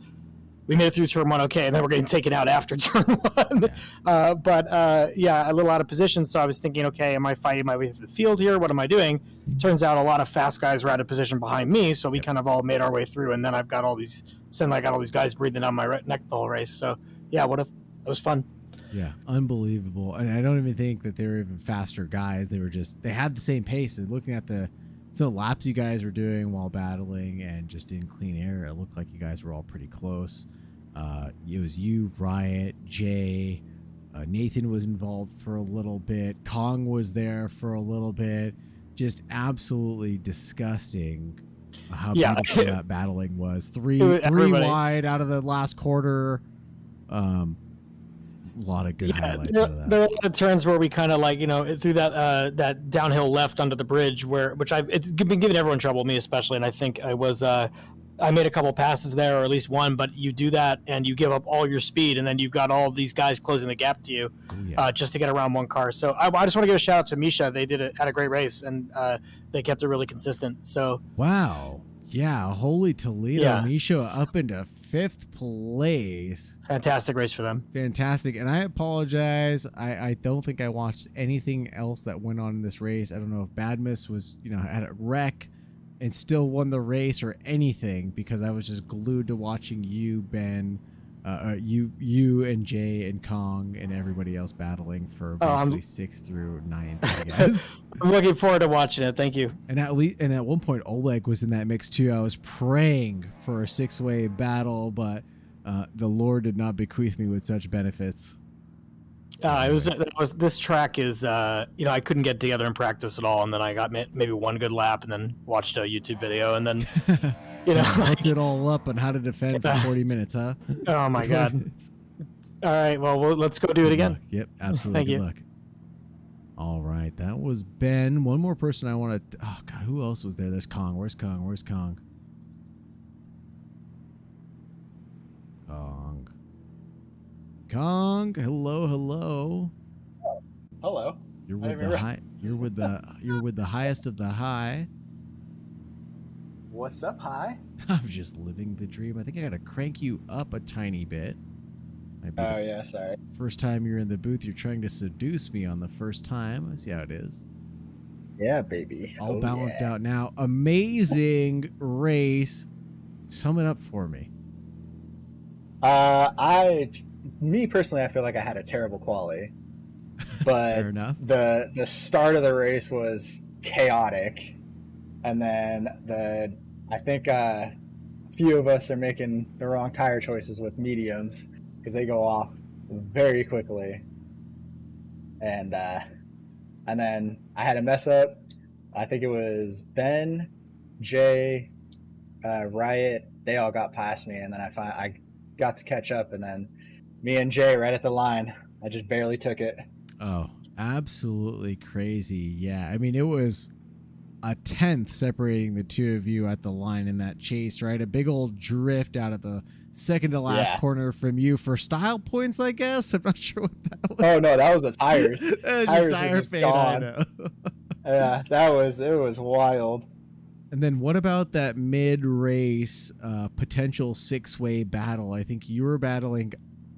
Speaker 6: we made it through turn 1 okay, and then we're getting taken out after turn 1. Yeah, a little out of position, so I was thinking, okay, am I fighting my way through the field here? What am I doing? Turns out a lot of fast guys were out of position behind me, so we kind of all made our way through, and then I got all these guys breathing down my neck the whole race. So yeah, it was fun.
Speaker 2: Yeah, unbelievable. And I don't even think that they were even faster guys. They had the same pace. And looking at some laps you guys were doing while battling and just in clean air, it looked like you guys were all pretty close. It was you, Riot, Jay, Nathan was involved for a little bit. Kong was there for a little bit. Just absolutely disgusting how beautiful that battling was. Three wide out of the last quarter. lot of good highlights
Speaker 6: there,
Speaker 2: out of that.
Speaker 6: there are a lot of turns where we kind of like, through that downhill left under the bridge it's been giving everyone trouble, me especially, and I think I made a couple passes there, or at least one, but you do that and you give up all your speed, and then you've got all these guys closing the gap to you just to get around one car. So I just want to give a shout out to Misha. They had a great race, and they kept it really consistent. So
Speaker 2: wow. Yeah, holy Toledo.
Speaker 6: Yeah.
Speaker 2: Misha up into 5th place.
Speaker 6: fantastic race for them.
Speaker 2: Fantastic. And I apologize. I don't think I watched anything else that went on in this race. I don't know if Badmus was, had a wreck and still won the race or anything, because I was just glued to watching you, Ben, you and Jay and Kong and everybody else battling for basically 6th through 9th, I guess.
Speaker 6: I'm looking forward to watching it. Thank you.
Speaker 2: And at one point Oleg was in that mix too. I was praying for a 6-way battle, but the Lord did not bequeath me with such benefits.
Speaker 6: This track is I couldn't get together in practice at all, and then I got maybe one good lap, and then watched a YouTube video, and then
Speaker 2: looked it all up on how to defend for 40 minutes, huh?
Speaker 6: Oh my God! All right, well let's go do it again.
Speaker 2: Yep, absolutely. Good luck. All right, that was Ben. One more person I want to. Oh God, who else was there? There's Kong. Where's Kong? Where's Kong? Kong, hello.
Speaker 7: Oh, hello.
Speaker 2: You're with the high. You're with the highest of the high.
Speaker 7: What's up, hi?
Speaker 2: I'm just living the dream. I think I gotta crank you up a tiny bit.
Speaker 7: Oh yeah, sorry.
Speaker 2: First time you're in the booth, you're trying to seduce me on the first time. I see how it is.
Speaker 7: Yeah, baby.
Speaker 2: All balanced out now. Amazing race. Sum it up for me.
Speaker 7: Me personally, I feel like I had a terrible quality, but
Speaker 2: Fair enough.
Speaker 7: the start of the race was chaotic, and then I think a few of us are making the wrong tire choices with mediums because they go off very quickly, and then I had a mess up. I think it was Ben, Jay, Riot. They all got past me, and then I got to catch up, and then me and Jay right at the line. I just barely took it.
Speaker 2: Oh, absolutely crazy. Yeah. I mean, it was a 10th separating the two of you at the line in that chase, right? A big old drift out of the second to last corner from you for style points, I guess. I'm not sure what that was.
Speaker 7: Oh, no, that was the tires. Tires
Speaker 2: tire fade, I know.
Speaker 7: Yeah, it was wild.
Speaker 2: And then what about that mid-race potential 6-way battle? I think you were battling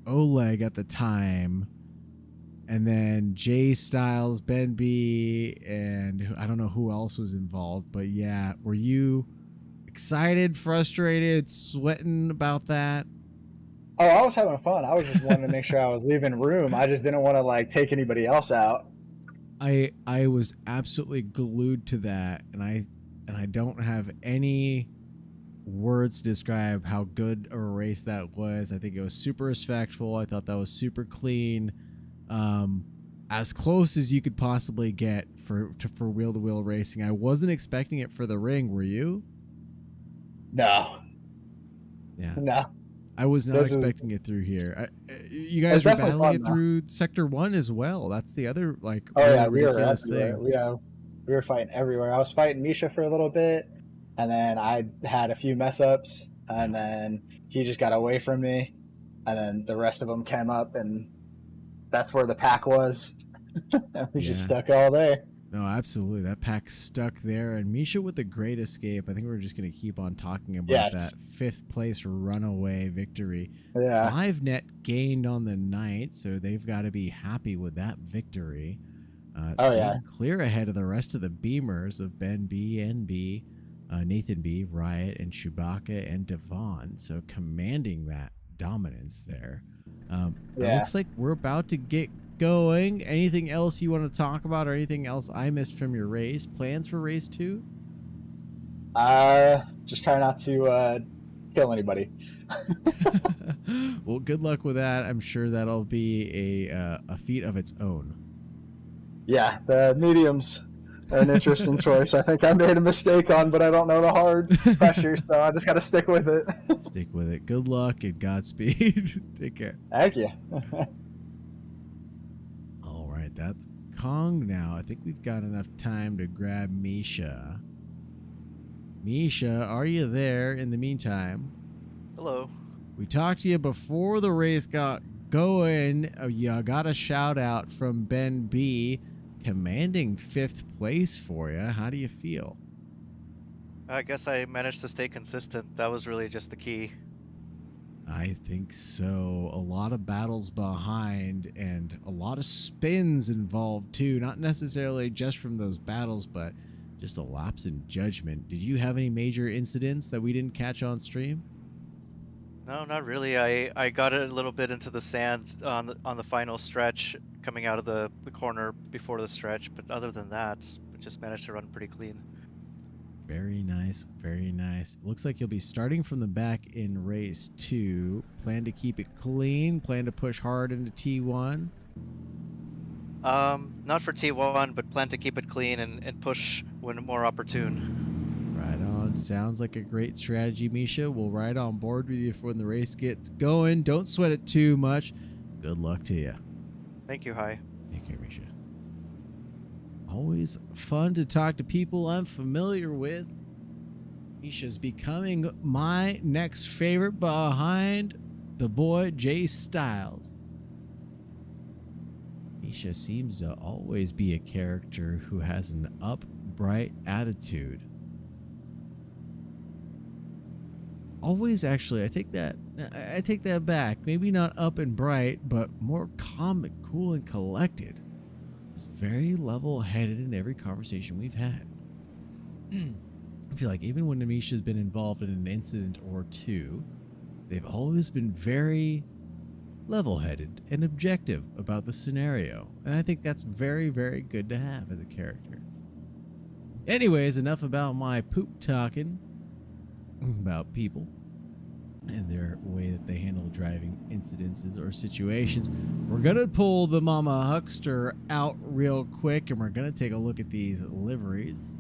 Speaker 2: Oleg at the time, and then Jay Styles, Ben B, and I don't know who else was involved, but yeah, were you excited, frustrated, sweating about that?
Speaker 7: Oh, I was having fun. I was just wanting to make sure I was leaving room. I just didn't want to take anybody else out.
Speaker 2: I was absolutely glued to that, and I don't have any words to describe how good a race that was. I think it was super respectful. I thought that was super clean, as close as you could possibly get for wheel-to-wheel racing. I wasn't expecting it for the ring. Were you?
Speaker 7: No.
Speaker 2: Yeah.
Speaker 7: No.
Speaker 2: I was not expecting it through here. You guys were battling it through Sector 1 as well. That's the other
Speaker 7: oh yeah, we were everywhere.
Speaker 2: thing.
Speaker 7: We were fighting everywhere. I was fighting Misha for a little bit, and then I had a few mess ups, and then he just got away from me, and then the rest of them came up, and that's where the pack was. We just stuck all there.
Speaker 2: No, absolutely. That pack stuck there, and Misha with a great escape. I think we're just going to keep on talking about that 5th place runaway victory.
Speaker 7: Yeah.
Speaker 2: 5 net gained on the night, so they've got to be happy with that victory. Clear ahead of the rest of the Beamers of Ben B, NB, Nathan B, Riot, and Chewbacca and Devon. So commanding that dominance there. It looks like we're about to get going. Anything else you want to talk about, or anything else I missed from your race? Plans for race 2?
Speaker 7: Just try not to kill anybody.
Speaker 2: Well, good luck with that. I'm sure that'll be a feat of its own.
Speaker 7: Yeah, the mediums are an interesting choice. I think I made a mistake on, but I don't know the hard pressure, so I just got to stick with it.
Speaker 2: Stick with it. Good luck and Godspeed. Take care.
Speaker 7: Thank you.
Speaker 2: that's Kong now. I think we've got enough time to grab Misha. Misha, are you there in the meantime?
Speaker 4: Hello.
Speaker 2: We talked to you before the race got going. You got a shout out from Ben B, commanding 5th place for you. How do you feel?
Speaker 4: I guess I managed to stay consistent. That was really just the key.
Speaker 2: I think so. A lot of battles behind and a lot of spins involved too. Not necessarily just from those battles, but just a lapse in judgment. Did you have any major incidents that we didn't catch on stream?
Speaker 4: No, not really. I got it a little bit into the sand on the final stretch coming out of the corner before the stretch, but other than that, we just managed to run pretty clean.
Speaker 2: Very nice, very nice. Looks like you'll be starting from the back in race 2. Plan to keep it clean, plan to push hard into T1.
Speaker 4: Not for T1, but plan to keep it clean and push when more opportune.
Speaker 2: Right on. Sounds like a great strategy, Misha. We'll ride on board with you when the race gets going. Don't sweat it too much. Good luck to you.
Speaker 4: Thank you, Hi.
Speaker 2: Take care, Misha. Always fun to talk to people I'm familiar with. Misha's becoming my next favorite behind the boy Jay Styles. Misha seems to always be a character who has an upright attitude. Always, actually, I take that back. Maybe not up and bright, but more calm and cool and collected. He's very level-headed in every conversation we've had. I feel like even when Misha's been involved in an incident or two, they've always been very level-headed and objective about the scenario. And I think that's very, very good to have as a character. Anyways, enough about my poop talking about people and their way that they handle driving incidences or situations. We're gonna pull the Mama Huckster out real quick, and we're gonna take a look at these liveries.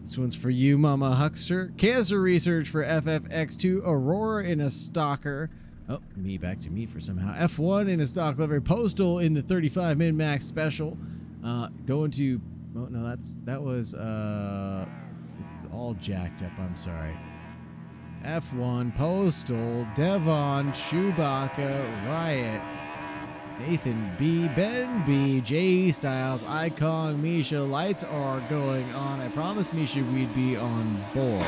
Speaker 2: This one's for you, Mama Huckster. Cancer research for FFX2 Aurora in a stalker. Oh, back to me for somehow. F1 in a stock livery. Postal in the 35 min max special. Going to, oh no, that was this is all jacked up. I'm sorry. F1, Postal, Devon, Chewbacca, Riot, Nathan B, Ben B, J Styles, Icon, Misha. Lights are going on. I promised Misha we'd be on board.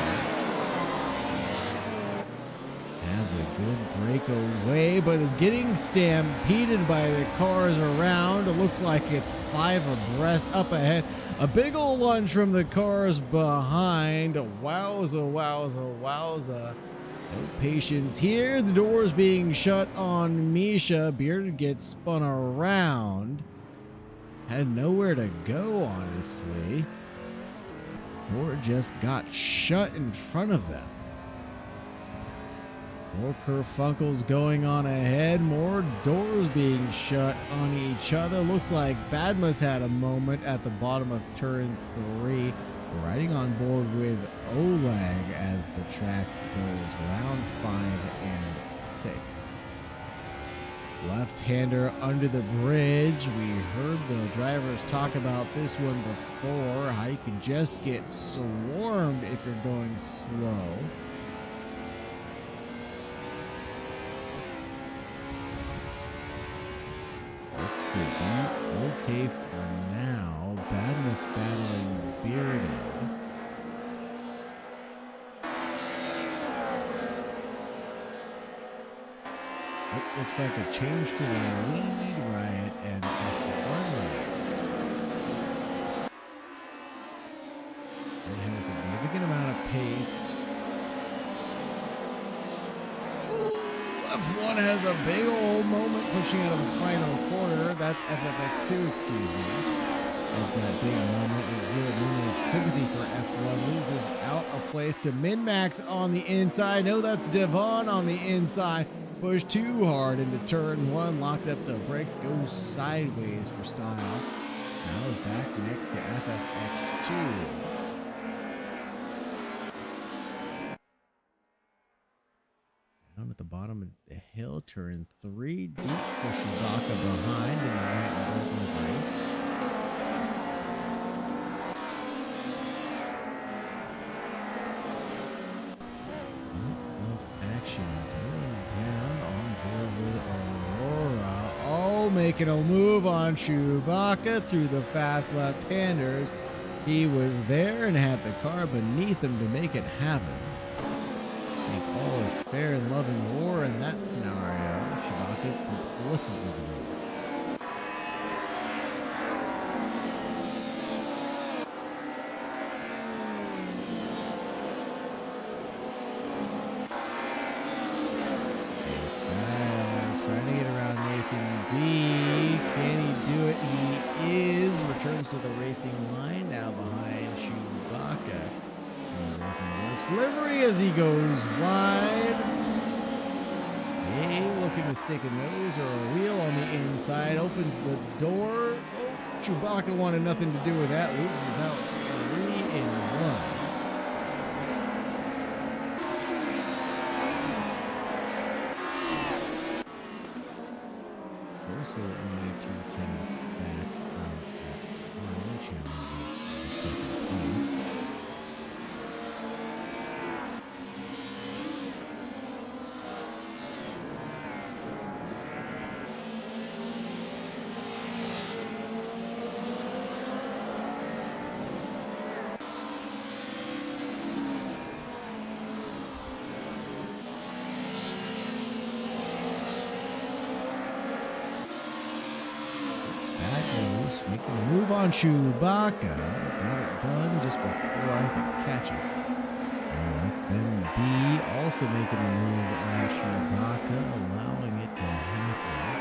Speaker 2: Has a good breakaway, but is getting stampeded by the cars around. It looks like it's 5 abreast up ahead. A big old lunge from the cars behind. Wowza, wowza, wowza. No patience here. The door's being shut on Misha. Bearded gets spun around. Had nowhere to go, honestly. Door just got shut in front of them. More kerfunkles going on ahead. More doors being shut on each other. Looks like Badmus had a moment at the bottom of turn 3. Riding on board with Oleg as the track goes round 5 and 6. Left-hander under the bridge. We heard the drivers talk about this one before. How you can just get swarmed if you're going slow. Looks to be okay for now. Badness battling Bearded. It looks like a change for the lead Riot and F1 Riot. It has a significant amount of pace. F1 has a big old moment pushing out of the final corner. That's FFX2, excuse me. As that big moment is zero moment of sympathy for F1. Loses out a place to Min-Max on the inside. No, that's Devon on the inside. Pushed too hard into turn 1. Locked up the brakes. Goes sideways for style. Now back next to FFX2. Down at the bottom of the hill. Turn 3 deep for Chewbacca behind in the white and gold livery. Of action going down on board with Aurora. Oh, making a move on Chewbacca through the fast left-handers. He was there and had the car beneath him to make it happen. I think all is fair in love and war in that scenario. Chewbacca complicit with the move. Styles trying to get around Nathan B. Can he do it? He is. Returns to the racing line now behind Chewbacca. Works livery as he goes wide. Hey, looking to stick a nose or a wheel on the inside. Opens the door. Oh, Chewbacca wanted nothing to do with that. Loses out 3 in 1. Also only 2 tenths back from F1 challenge for second place. Making a move on Chewbacca. Got it done just before I could catch it. That's Ben B also making a move on Chewbacca, allowing it to happen.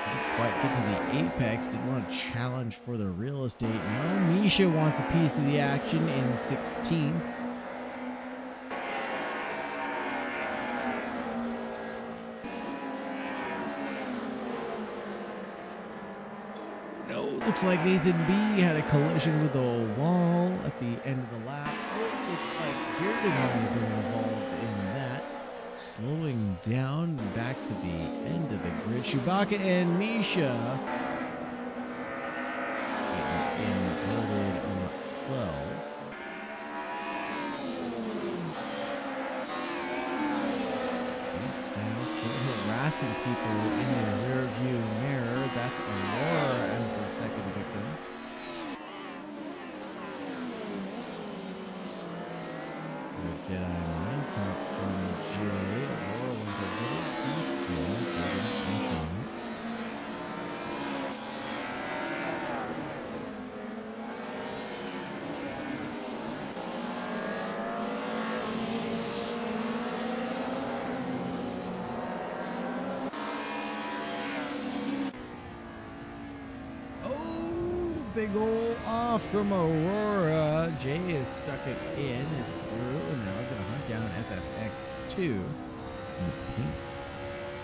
Speaker 2: Didn't quite get to the apex. Didn't want to challenge for the real estate. Now Misha wants a piece of the action in 16. Looks like Nathan B had a collision with a wall at the end of the lap. Oh, looks like Bearded might have been involved in that. Slowing down back to the end of the grid. Chewbacca and Misha inverted on 12. These styles still harassing people in the rear view mirror. That's Aurora as the second victim. The Jedi mind pump from Jay. Aurora went a little deep there, getting on. Big ol' off from Aurora. Jay is stuck it in, is through, and now we're going to hunt down FFX2. Pink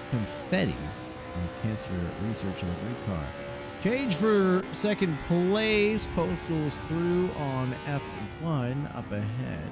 Speaker 2: confetti in the cancer research livery car. Change for second place. Postal's through on F1 up ahead.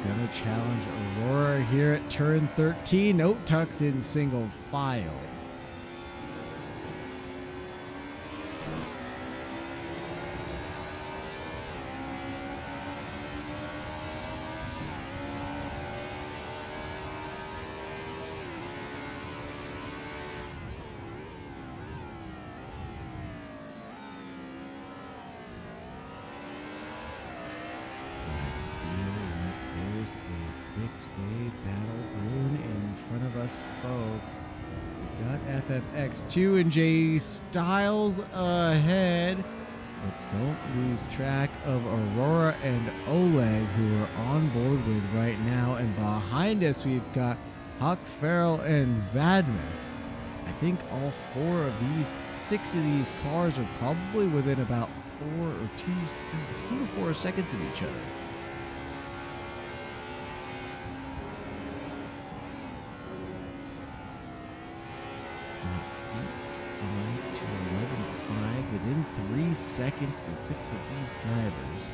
Speaker 2: Gonna challenge Aurora here at turn 13. Note tucks in single file. Six-way battle brewing in front of us, folks. We've got FFX2 and Jay Styles ahead. But don't lose track of Aurora and Oleg, who we're on board with right now. And behind us, we've got Huck, Farrell, and Badmus. I think all 4 of these 6 of these cars are probably within about 2 to 4 seconds of each other. Within 3 seconds, the 6 of these drivers.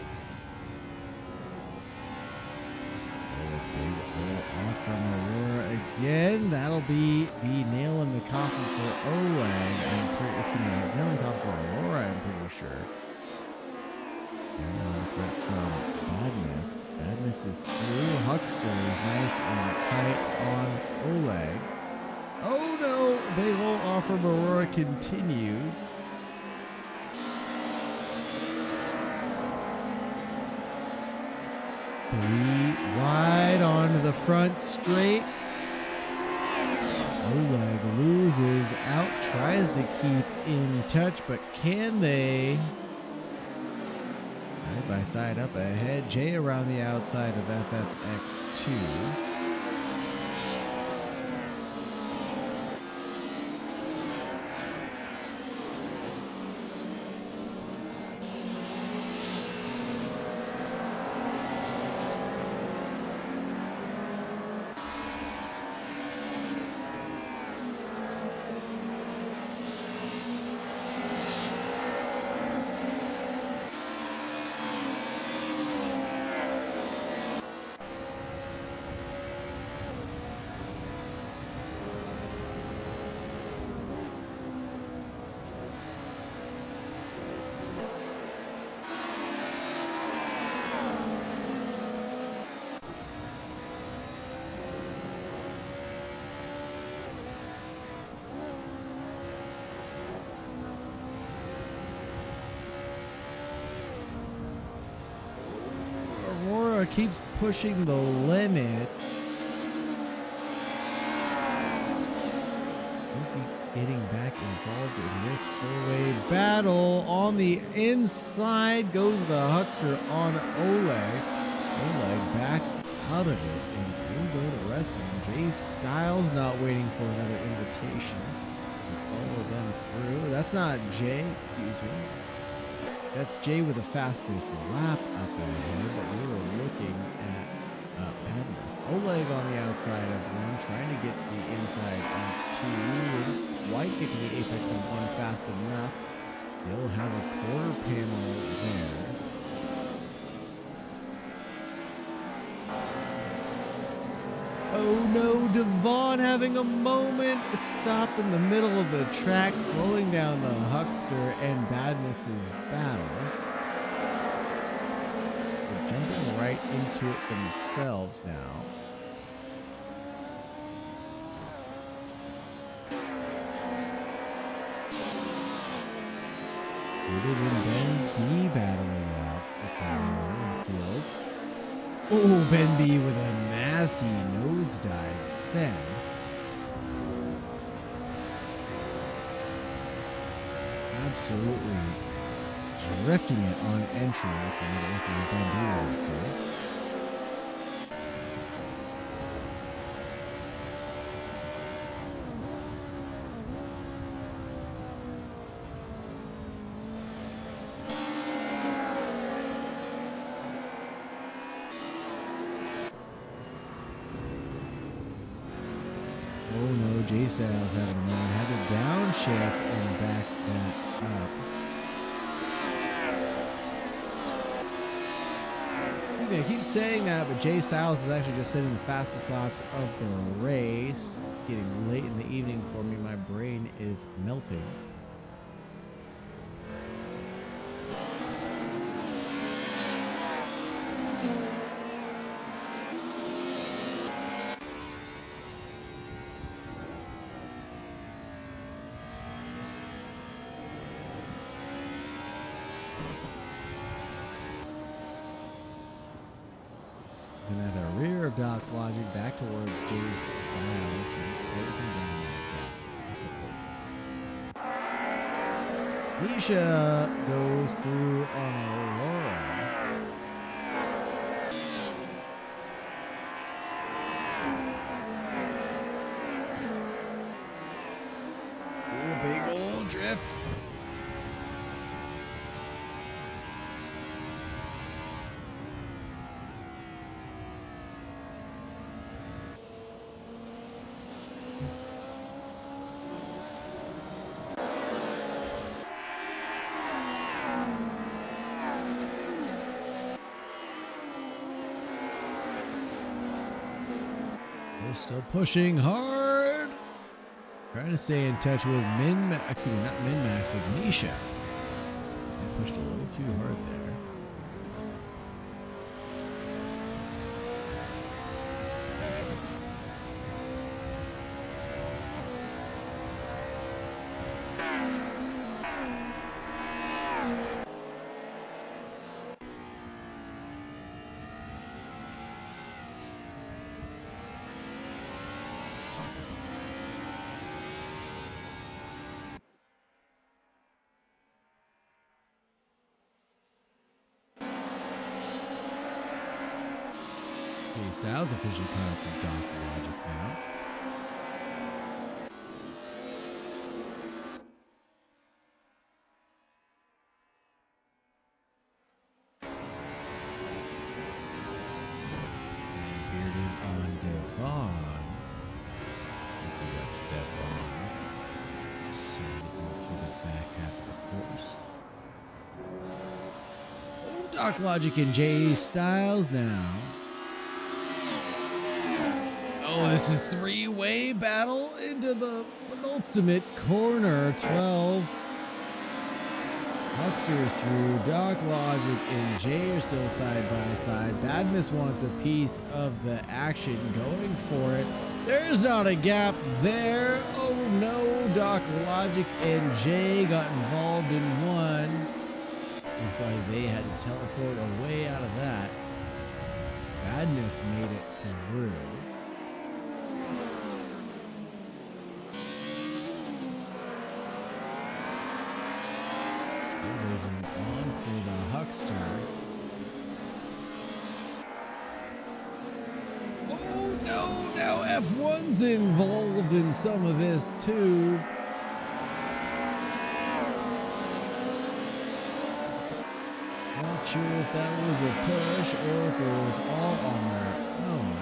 Speaker 2: Off from Aurora again. That'll be the nail in the coffin for Oleg. Nail in the coffin for Aurora, I'm pretty sure. From Badness. Badness is through. Huckster is nice and tight on Oleg. Oh no! Big ol' off from Aurora continues. 3 wide onto the front straight. Oleg loses out, tries to keep in touch, but can they? Side by side up ahead. Jay around the outside of FFX2. Keeps pushing the limits. Getting back involved in this four-way battle. On the inside goes the Huckster on Oleg. Oleg backs out of it, and through go the rest of them. Jay Styles not waiting for another invitation to follow them through. That's not Jay, excuse me. That's Jay with the fastest lap up ahead, but we were looking at Badness. Oleg on the outside of one, trying to get to the inside of two. Didn't quite get to the apex of one fast enough. Still has a quarter panel there. Oh no, Devon having a moment. Stop in the middle of the track, slowing down the Huckster and Badness's battle. They're jumping right into it themselves now. David and Ben B battling out at the field. Oh, Ben B with a nasty nosedive send. Absolutely drifting it on entry from looking at Ben B right there. Oh no, J Styles having a moment. Had to downshift and back that up. I keep saying that, but J Styles is actually just sitting the fastest laps of the race. It's getting late in the evening for me. My brain is melting. And at the rear of Doc Logic, back towards Jay Styles, who's closing down that gap. Nisha goes through on Aurora. Ooh, big old drift. They're still pushing hard. Trying to stay in touch with not Min-Max, with Nisha. They pushed a little too hard there. Styles officially caught up to Doc Logic now. And Bearded on Devon. Send it into the back half of the course. Oh, Doc Logic and Jay Styles now. Oh, this is three-way battle into the penultimate corner. 12. Hucksters through. Doc Logic and Jay are still side by side. Badmus wants a piece of the action, going for it. There's not a gap there. Oh no, Doc Logic and Jay got involved in one. Looks like they had to teleport away out of that. Badness made it through. Moving on for the Huckster. Oh no, now F1's involved in some of this too. Not sure if that was a push or if it was all on their own.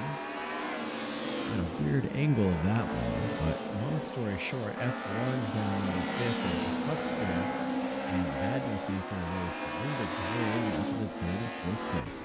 Speaker 2: Got a weird angle of that one, but long story short, F1's down in the 5th as the Huckster. And Badness make their way through the grid up to the 3rd and 4th place.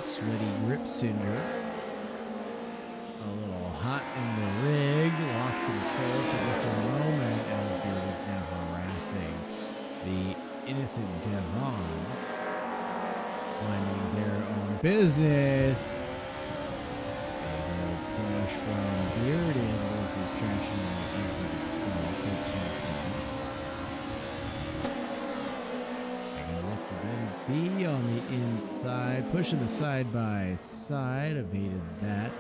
Speaker 2: Sweaty grip cinder. A little hot in the rig. Lost control for just a moment as Bearded's now harassing the innocent Devon. Minding their own business. A little push from Bearded loses traction into the 12, 13 seconds. B on the inside, pushing the side by side, evaded that.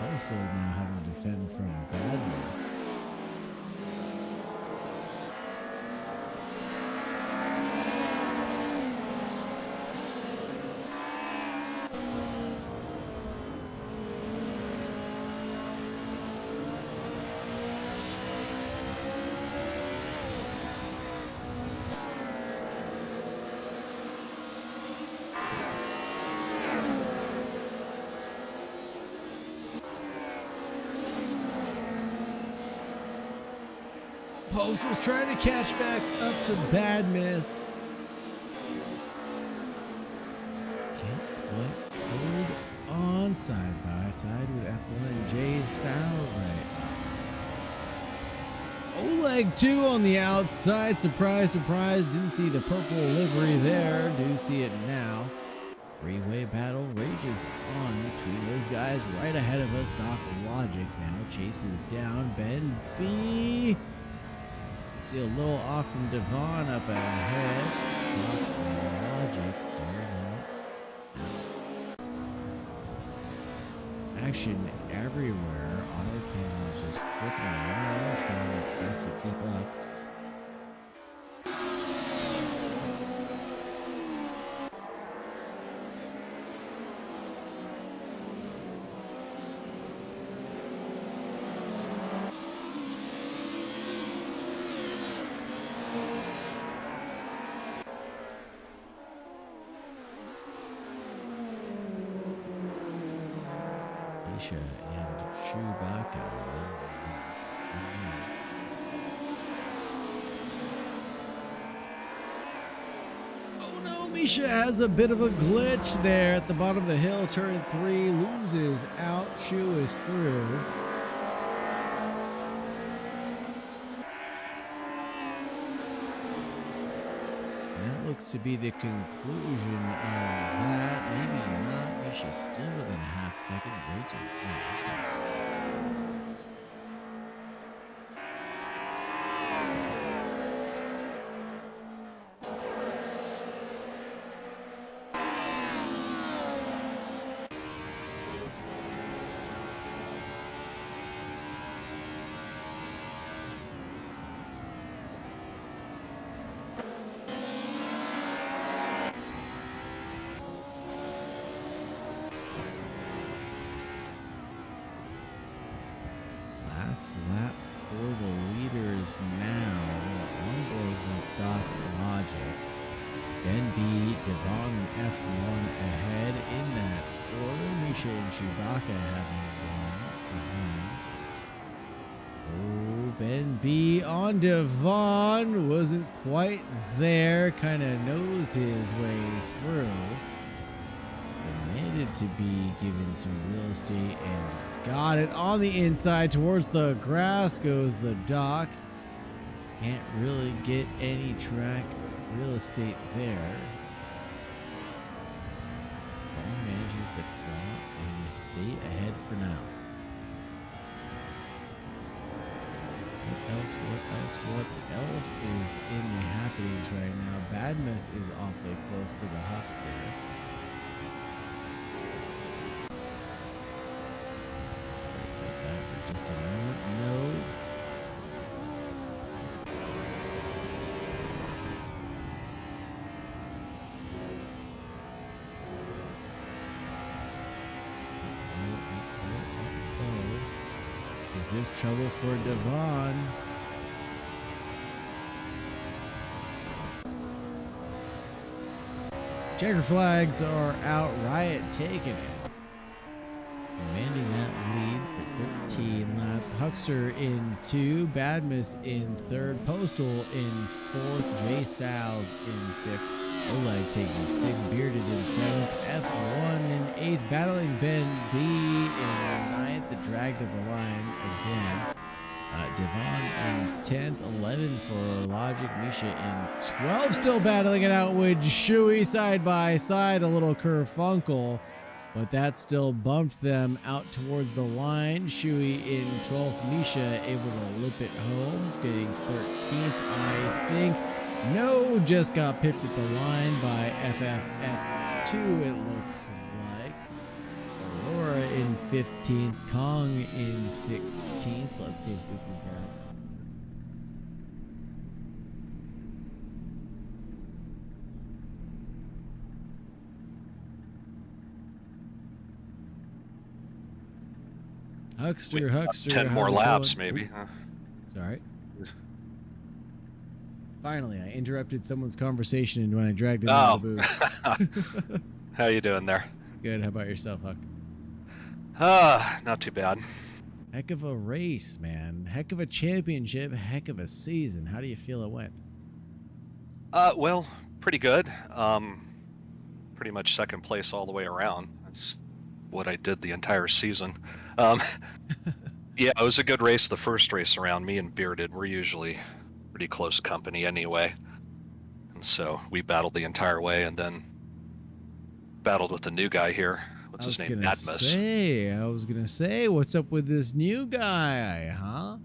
Speaker 2: Postal now having to defend from Badness. Postal's trying to catch back up to Badness. Can't quite hold on side by side with F1 and Jay's Styles right now. Oleg 2 on the outside. Surprise, surprise. Didn't see the purple livery there. Do see it now. Three-way battle rages on between those guys right ahead of us. Doc Logic now chases down Ben B. See a little off from Devon up ahead. Logic staring at action everywhere. Auto cameras just flipping around, trying their best to keep up. Misha and Chewbacca. Oh no, Misha has a bit of a glitch there at the bottom of the hill. Turn 3, loses out. Chew is through. That looks to be the conclusion of that. Maybe not. Misha still within a half second. Last lap for the leaders now. On board with Doc Logic. Ben B, Devon and F1 ahead in that order. Misha and Chewbacca having one. Oh, Ben B on Devon. Wasn't quite there. Kind of nosed his way through. Demanded to be given some real estate and got it on the inside. Towards the grass goes the Doc. Can't really get any track real estate there. Ball manages to claw and stay ahead for now. What else is in the happenings right now? Badness is awfully close to the Huckster. Just a moment. No. Is this trouble for Devon? Checker flags are out. Riot taking it. Commanding that lead for 13 laps. Huckster in 2, Badmus in 3rd, Postal in 4th, J Styles in 5th, Oleg taking 6th, Bearded in 7th, F1 in 8th, battling Ben B in 9th, the drag to the line again. Devon in 10th, 11 for Logic, Misha in 12th, still battling it out with Shuey side by side, a little kerfunkel. But that still bumped them out towards the line. Shuey in 12th, Misha able to lip it home, getting 13th, I think. No, just got pipped at the line by FFX2, it looks like. Aurora in 15th, Kong in 16th. Let's see if we can get Huckster.
Speaker 8: 10 more laps, maybe.
Speaker 2: Sorry. Finally, I interrupted someone's conversation when I dragged it out of the booth.
Speaker 8: How you doing there?
Speaker 2: Good. How about yourself, Huck?
Speaker 8: Not too bad.
Speaker 2: Heck of a race, man. Heck of a championship. Heck of a season. How do you feel it went?
Speaker 8: Well, pretty good. Pretty much second place all the way around. That's what I did the entire season. Yeah, it was a good race the first race around. Me and Bearded were usually pretty close company anyway. And so we battled the entire way and then battled with the new guy here. What's his name? Admus.
Speaker 2: I was going to say, what's up with this new guy, huh?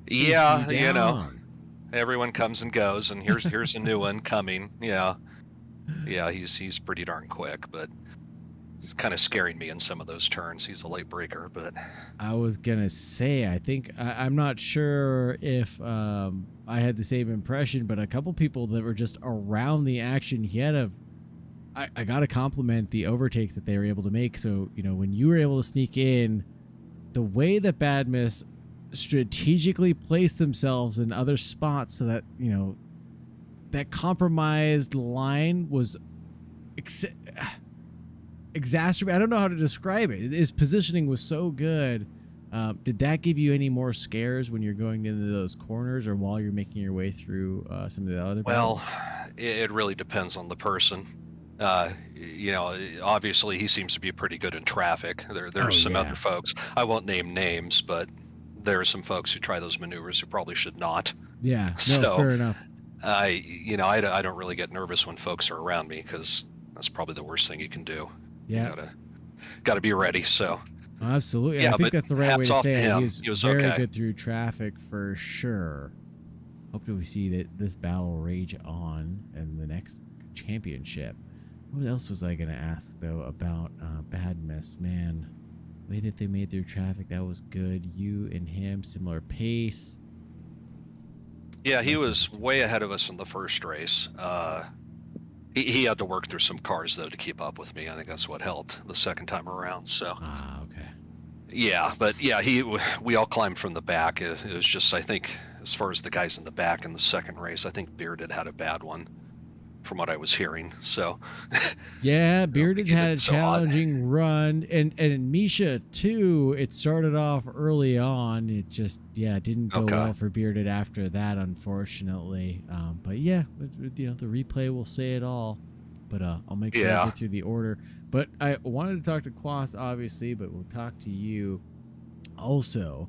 Speaker 8: Yeah, you know, everyone comes and goes, and here's a new one coming. Yeah, he's pretty darn quick, but he's kind of scaring me in some of those turns. He's a late breaker, but
Speaker 2: I was gonna say, I think I'm not sure if I had the same impression, but a couple people that were just around the action, he had I gotta compliment the overtakes that they were able to make. So, you know, when you were able to sneak in, the way that Badmus strategically placed themselves in other spots so that, you know, exacerbate. I don't know how to describe it. His positioning was so good. Did that give you any more scares when you're going into those corners or while you're making your way through some of the other
Speaker 8: Well,
Speaker 2: battles?
Speaker 8: it really depends on the person. You know, obviously he seems to be pretty good in traffic. There's some other folks. I won't name names, but there are some folks who try those maneuvers who probably should not.
Speaker 2: Yeah, no,
Speaker 8: So,
Speaker 2: fair enough.
Speaker 8: I don't really get nervous when folks are around me because that's probably the worst thing you can do.
Speaker 2: Yeah,
Speaker 8: You gotta be ready. So.
Speaker 2: absolutely.
Speaker 8: Yeah,
Speaker 2: I think
Speaker 8: but
Speaker 2: that's the right way
Speaker 8: hats
Speaker 2: to
Speaker 8: off
Speaker 2: say
Speaker 8: to
Speaker 2: it.
Speaker 8: him.
Speaker 2: He was
Speaker 8: He was
Speaker 2: very
Speaker 8: okay.
Speaker 2: good through traffic for sure. Hope that we see that this battle rage on in the next championship. What else was I going to ask, though, about Badness? Man, the way that they made through traffic, that was good. You and him, similar pace.
Speaker 8: Yeah, he was way ahead of us in the first race. He had to work through some cars, though, to keep up with me. I think that's what helped the second time around. So.
Speaker 2: Ah, okay.
Speaker 8: Yeah, but yeah, we all climbed from the back. It was just, I think, as far as the guys in the back in the second race, I think Bearded had a bad one, from what I was hearing. So.
Speaker 2: Yeah, Bearded had a
Speaker 8: so odd.
Speaker 2: challenging run, and Misha too. It started off early on. It just didn't go well for Bearded after that, unfortunately. But yeah, the replay will say it all. But I'll make sure I get through the order. But I wanted to talk to Quas, obviously, but we'll talk to you also.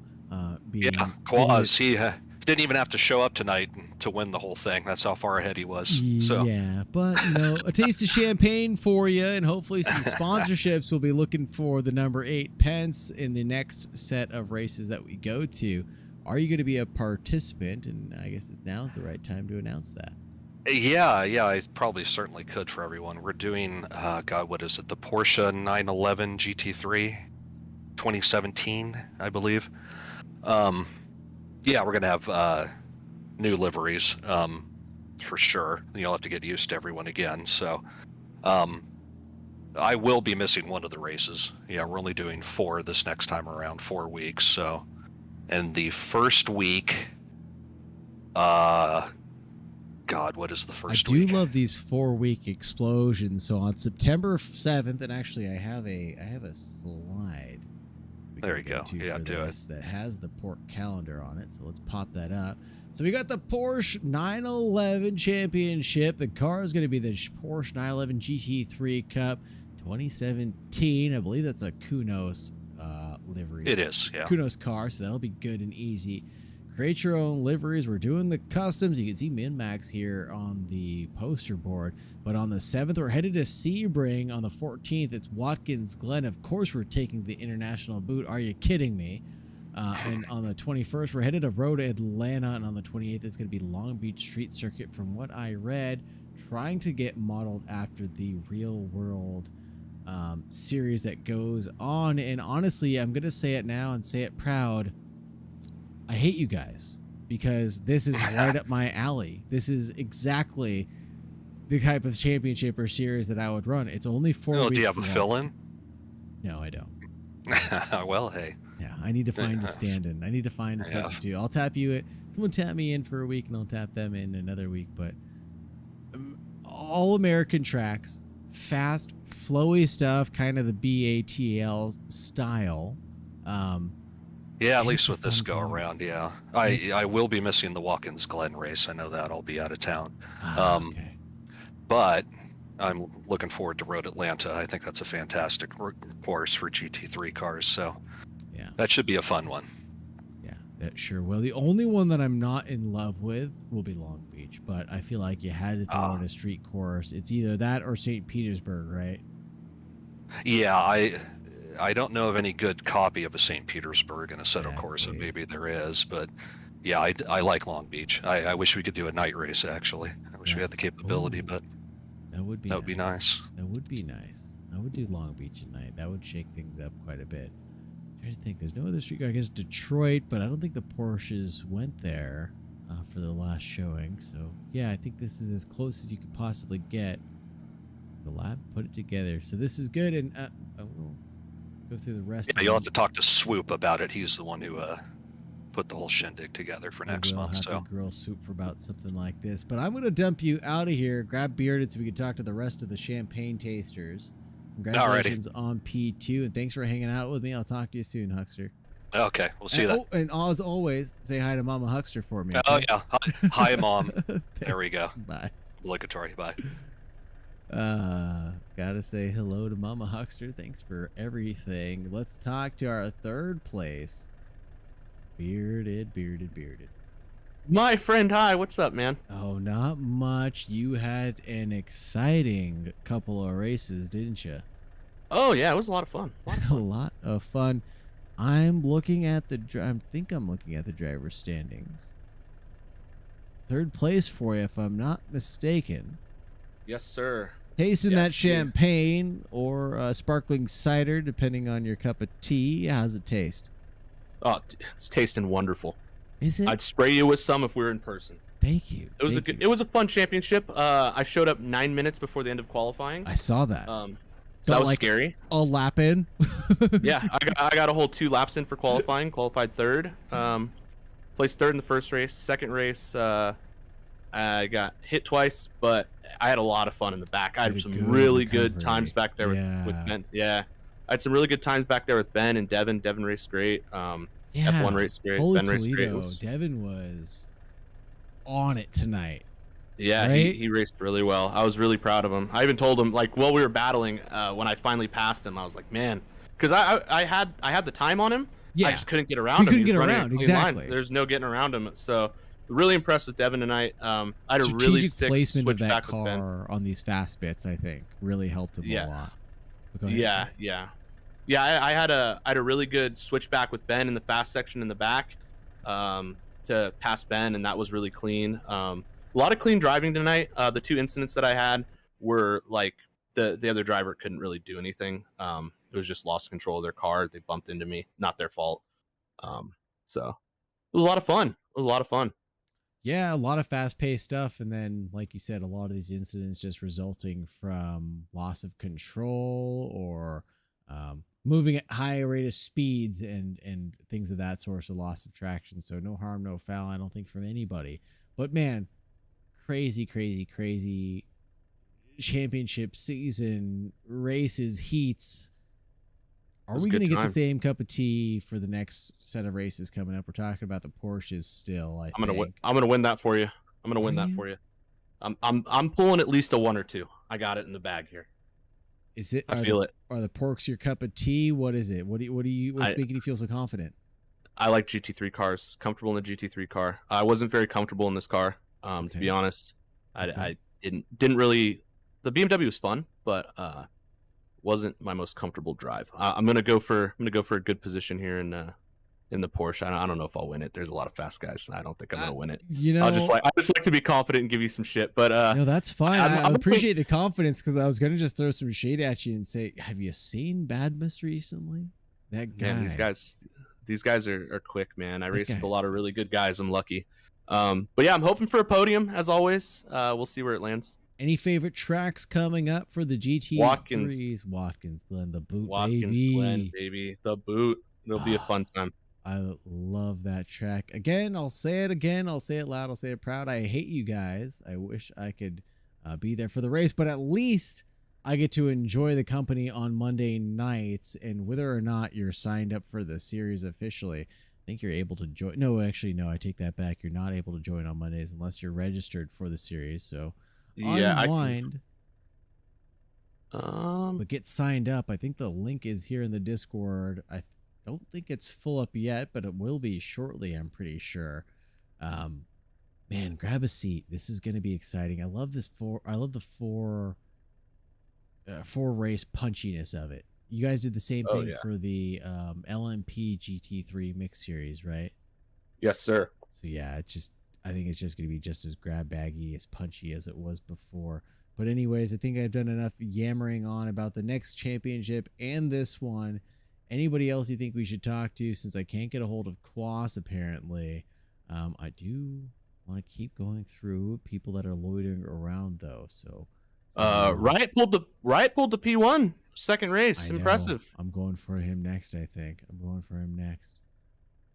Speaker 8: Quas, he didn't even have to show up tonight to win the whole thing. That's how far ahead he was. So.
Speaker 2: Yeah, but a taste of champagne for you, and hopefully some sponsorships. We'll be looking for the number 8 Pence in the next set of races that we go to. Are you going to be a participant? And I guess now's the right time to announce that.
Speaker 8: Yeah, I probably certainly could for everyone. We're doing, what is it? The Porsche 911 GT3 2017, I believe. Yeah, we're going to have new liveries for sure. You'll have to get used to everyone again. So I will be missing one of the races. Yeah, we're only doing 4 this next time around, 4 weeks. So, and the first week, God, what is the first week?
Speaker 2: I do love these 4-week explosions. So on September 7th, and actually I have a slide.
Speaker 8: There you go. Yeah, do it.
Speaker 2: That has the port calendar on it. So let's pop that up. So we got the Porsche 911 Championship. The car is going to be the Porsche 911 GT3 Cup 2017. I believe that's a Kunos livery.
Speaker 8: It is, yeah.
Speaker 2: Kunos car, so that'll be good and easy. Create your own liveries. We're doing the customs. You can see Min-Max here on the poster board. But on the 7th, we're headed to Sebring. On the 14th, it's Watkins Glen. Of course, we're taking the International Boot. Are you kidding me? And on the 21st, we're headed to Road Atlanta. And on the 28th, it's going to be Long Beach Street Circuit. From what I read, trying to get modeled after the real world series that goes on. And honestly, I'm going to say it now and say it proud. I hate you guys because this is right up my alley. This is exactly the type of championship or series that I would run. It's only 4 weeks.
Speaker 8: Do you have a fill-in?
Speaker 2: No, I don't.
Speaker 8: Well, hey.
Speaker 2: Yeah, I need to find a stand-in. I need to find a substitute. I'll tap you it. Someone tap me in for a week, and I'll tap them in another week. But all American tracks, fast, flowy stuff, kind of the BATL style.
Speaker 8: Yeah, at least with this go around, yeah. I will be missing the Watkins Glen race. I know that I'll be out of town.
Speaker 2: Okay.
Speaker 8: But I'm looking forward to Road Atlanta. I think that's a fantastic course for GT3 cars. So
Speaker 2: yeah,
Speaker 8: that should be a fun one.
Speaker 2: Yeah, that sure will. The only one that I'm not in love with will be Long Beach, but I feel like you had to throw in a street course. It's either that or St. Petersburg, right?
Speaker 8: Yeah, I don't know of any good copy of a St. Petersburg in a set of course, and maybe there is, but yeah, I like Long Beach. I wish we could do a night race, actually. I wish we had the capability, but
Speaker 2: that would be
Speaker 8: nice.
Speaker 2: That would be nice. I would do Long Beach at night. That would shake things up quite a bit. I'm trying to think. There's no other street car. I guess Detroit, but I don't think the Porsches went there for the last showing. So yeah, I think this is as close as you could possibly get. The lab put it together. So this is good, and I will go through the rest.
Speaker 8: Yeah, you'll have to talk to Swoop about it. He's the one who put the whole shindig together for next month.
Speaker 2: So have to grill Swoop for about something like this. But I'm going to dump you out of here, grab Bearded so we can talk to the rest of the champagne tasters. Congratulations on P2, and thanks for hanging out with me. I'll talk to you soon, Huckster.
Speaker 8: Okay, we'll see you then.
Speaker 2: Oh, and as always, say hi to Mama Huckster for me.
Speaker 8: Oh
Speaker 2: Okay?
Speaker 8: yeah, hi Mom. There we go.
Speaker 2: Bye.
Speaker 8: Obligatory. Bye.
Speaker 2: Gotta say hello to Mama Huckster. Thanks for everything. Let's talk to our third place. Bearded.
Speaker 9: My friend, hi, what's up, man?
Speaker 2: Oh, not much. You had an exciting couple of races, didn't you?
Speaker 9: Oh yeah, it was a lot of fun.
Speaker 2: A lot of fun. I'm looking at the driver's standings. Third place for you, if I'm not mistaken.
Speaker 9: Yes, sir.
Speaker 2: Tasting
Speaker 9: Yeah,
Speaker 2: that champagne or sparkling cider, depending on your cup of tea. How's it taste?
Speaker 9: Oh, it's tasting wonderful.
Speaker 2: Is it?
Speaker 9: I'd spray you with some if we were in person.
Speaker 2: Thank you.
Speaker 9: It was it was a fun championship. I showed up 9 minutes before the end of qualifying.
Speaker 2: I saw that.
Speaker 9: So that was
Speaker 2: like
Speaker 9: scary.
Speaker 2: A lap in.
Speaker 9: Yeah, I got a whole 2 laps in for qualifying. Qualified third. Placed third in the first race. Second race, I got hit twice, but I had a lot of fun in the back. I had some really good times back there with Ben. Yeah, I had some really good times back there with Ben and Devin. Devin raced great. F1 raced great.
Speaker 2: Holy
Speaker 9: Ben raced great.
Speaker 2: Toledo, Devin was on it tonight.
Speaker 9: Yeah,
Speaker 2: right?
Speaker 9: he raced really well. I was really proud of him. I even told him, like, while we were battling, when I finally passed him, I was like, man, because I had the time on him.
Speaker 2: Yeah.
Speaker 9: I just couldn't get around him.
Speaker 2: Couldn't
Speaker 9: He was
Speaker 2: get
Speaker 9: running a
Speaker 2: around,
Speaker 9: clean
Speaker 2: exactly.
Speaker 9: line. There's no getting around him. So really impressed with Devin tonight. I had a
Speaker 2: Strategic
Speaker 9: really sick
Speaker 2: placement of
Speaker 9: switch
Speaker 2: that
Speaker 9: back with Ben.
Speaker 2: car on these fast bits, I think, really helped him a lot. But go ahead.
Speaker 9: Yeah. I had a really good switchback with Ben in the fast section in the back, to pass Ben, and that was really clean. A lot of clean driving tonight. The 2 incidents that I had were like the other driver couldn't really do anything. It was just lost control of their car. They bumped into me, not their fault. So it was a lot of fun.
Speaker 2: Yeah, a lot of fast-paced stuff, and then, like you said, a lot of these incidents just resulting from loss of control or moving at high rate of speeds and things of that sort, so loss of traction. So no harm, no foul, I don't think, from anybody. But man, crazy championship season, races, heats. Are we going to get the same cup of tea for the next set of races coming up? We're talking about the Porsches still.
Speaker 9: I'm gonna win that for you. I'm pulling at least a 1 or 2. I got it in the bag here.
Speaker 2: Is it?
Speaker 9: I feel it.
Speaker 2: Are the Porks your cup of tea? What is it? What's making you feel so confident?
Speaker 9: I like GT3 cars. Comfortable in the GT3 car. I wasn't very comfortable in this car, to be honest. I didn't really. The BMW was fun, but wasn't my most comfortable drive. I'm gonna go for a good position here in the Porsche. I don't know if I'll win it. There's a lot of fast guys. I don't think I'm gonna win it. I just like to be confident and give you some shit. But
Speaker 2: no, that's fine. I appreciate the confidence, because I was gonna just throw some shade at you and say, have you seen Badmus recently? That guy.
Speaker 9: Man, these guys are quick, man. I raced with a lot of really good guys. I'm lucky. But yeah, I'm hoping for a podium as always. We'll see where it lands.
Speaker 2: Any favorite tracks coming up for the GT3s? Watkins Glen, the boot,
Speaker 9: Glen, baby, the boot. It'll be a fun time.
Speaker 2: I love that track. Again, I'll say it again. I'll say it loud. I'll say it proud. I hate you guys. I wish I could be there for the race, but at least I get to enjoy the company on Monday nights. And whether or not you're signed up for the series officially, I think you're able to join. No, actually, no, I take that back. You're not able to join on Mondays unless you're registered for the series. So unwind. But get signed up. I think the link is here in the Discord. I don't think it's full up yet, but it will be shortly, I'm pretty sure. Man, grab a seat. This is going to be exciting. I love the four race punchiness of it. You guys did the same thing for the LMP GT3 Mix Series, right?
Speaker 9: Yes, sir.
Speaker 2: So yeah, I think it's just going to be just as grab baggy, as punchy as it was before. But anyways, I think I've done enough yammering on about the next championship and this one. Anybody else you think we should talk to, since I can't get a hold of Quas apparently? I do want to keep going through people that are loitering around though. So
Speaker 9: Riot pulled the P1 second race. Impressive.
Speaker 2: I'm going for him next, I think.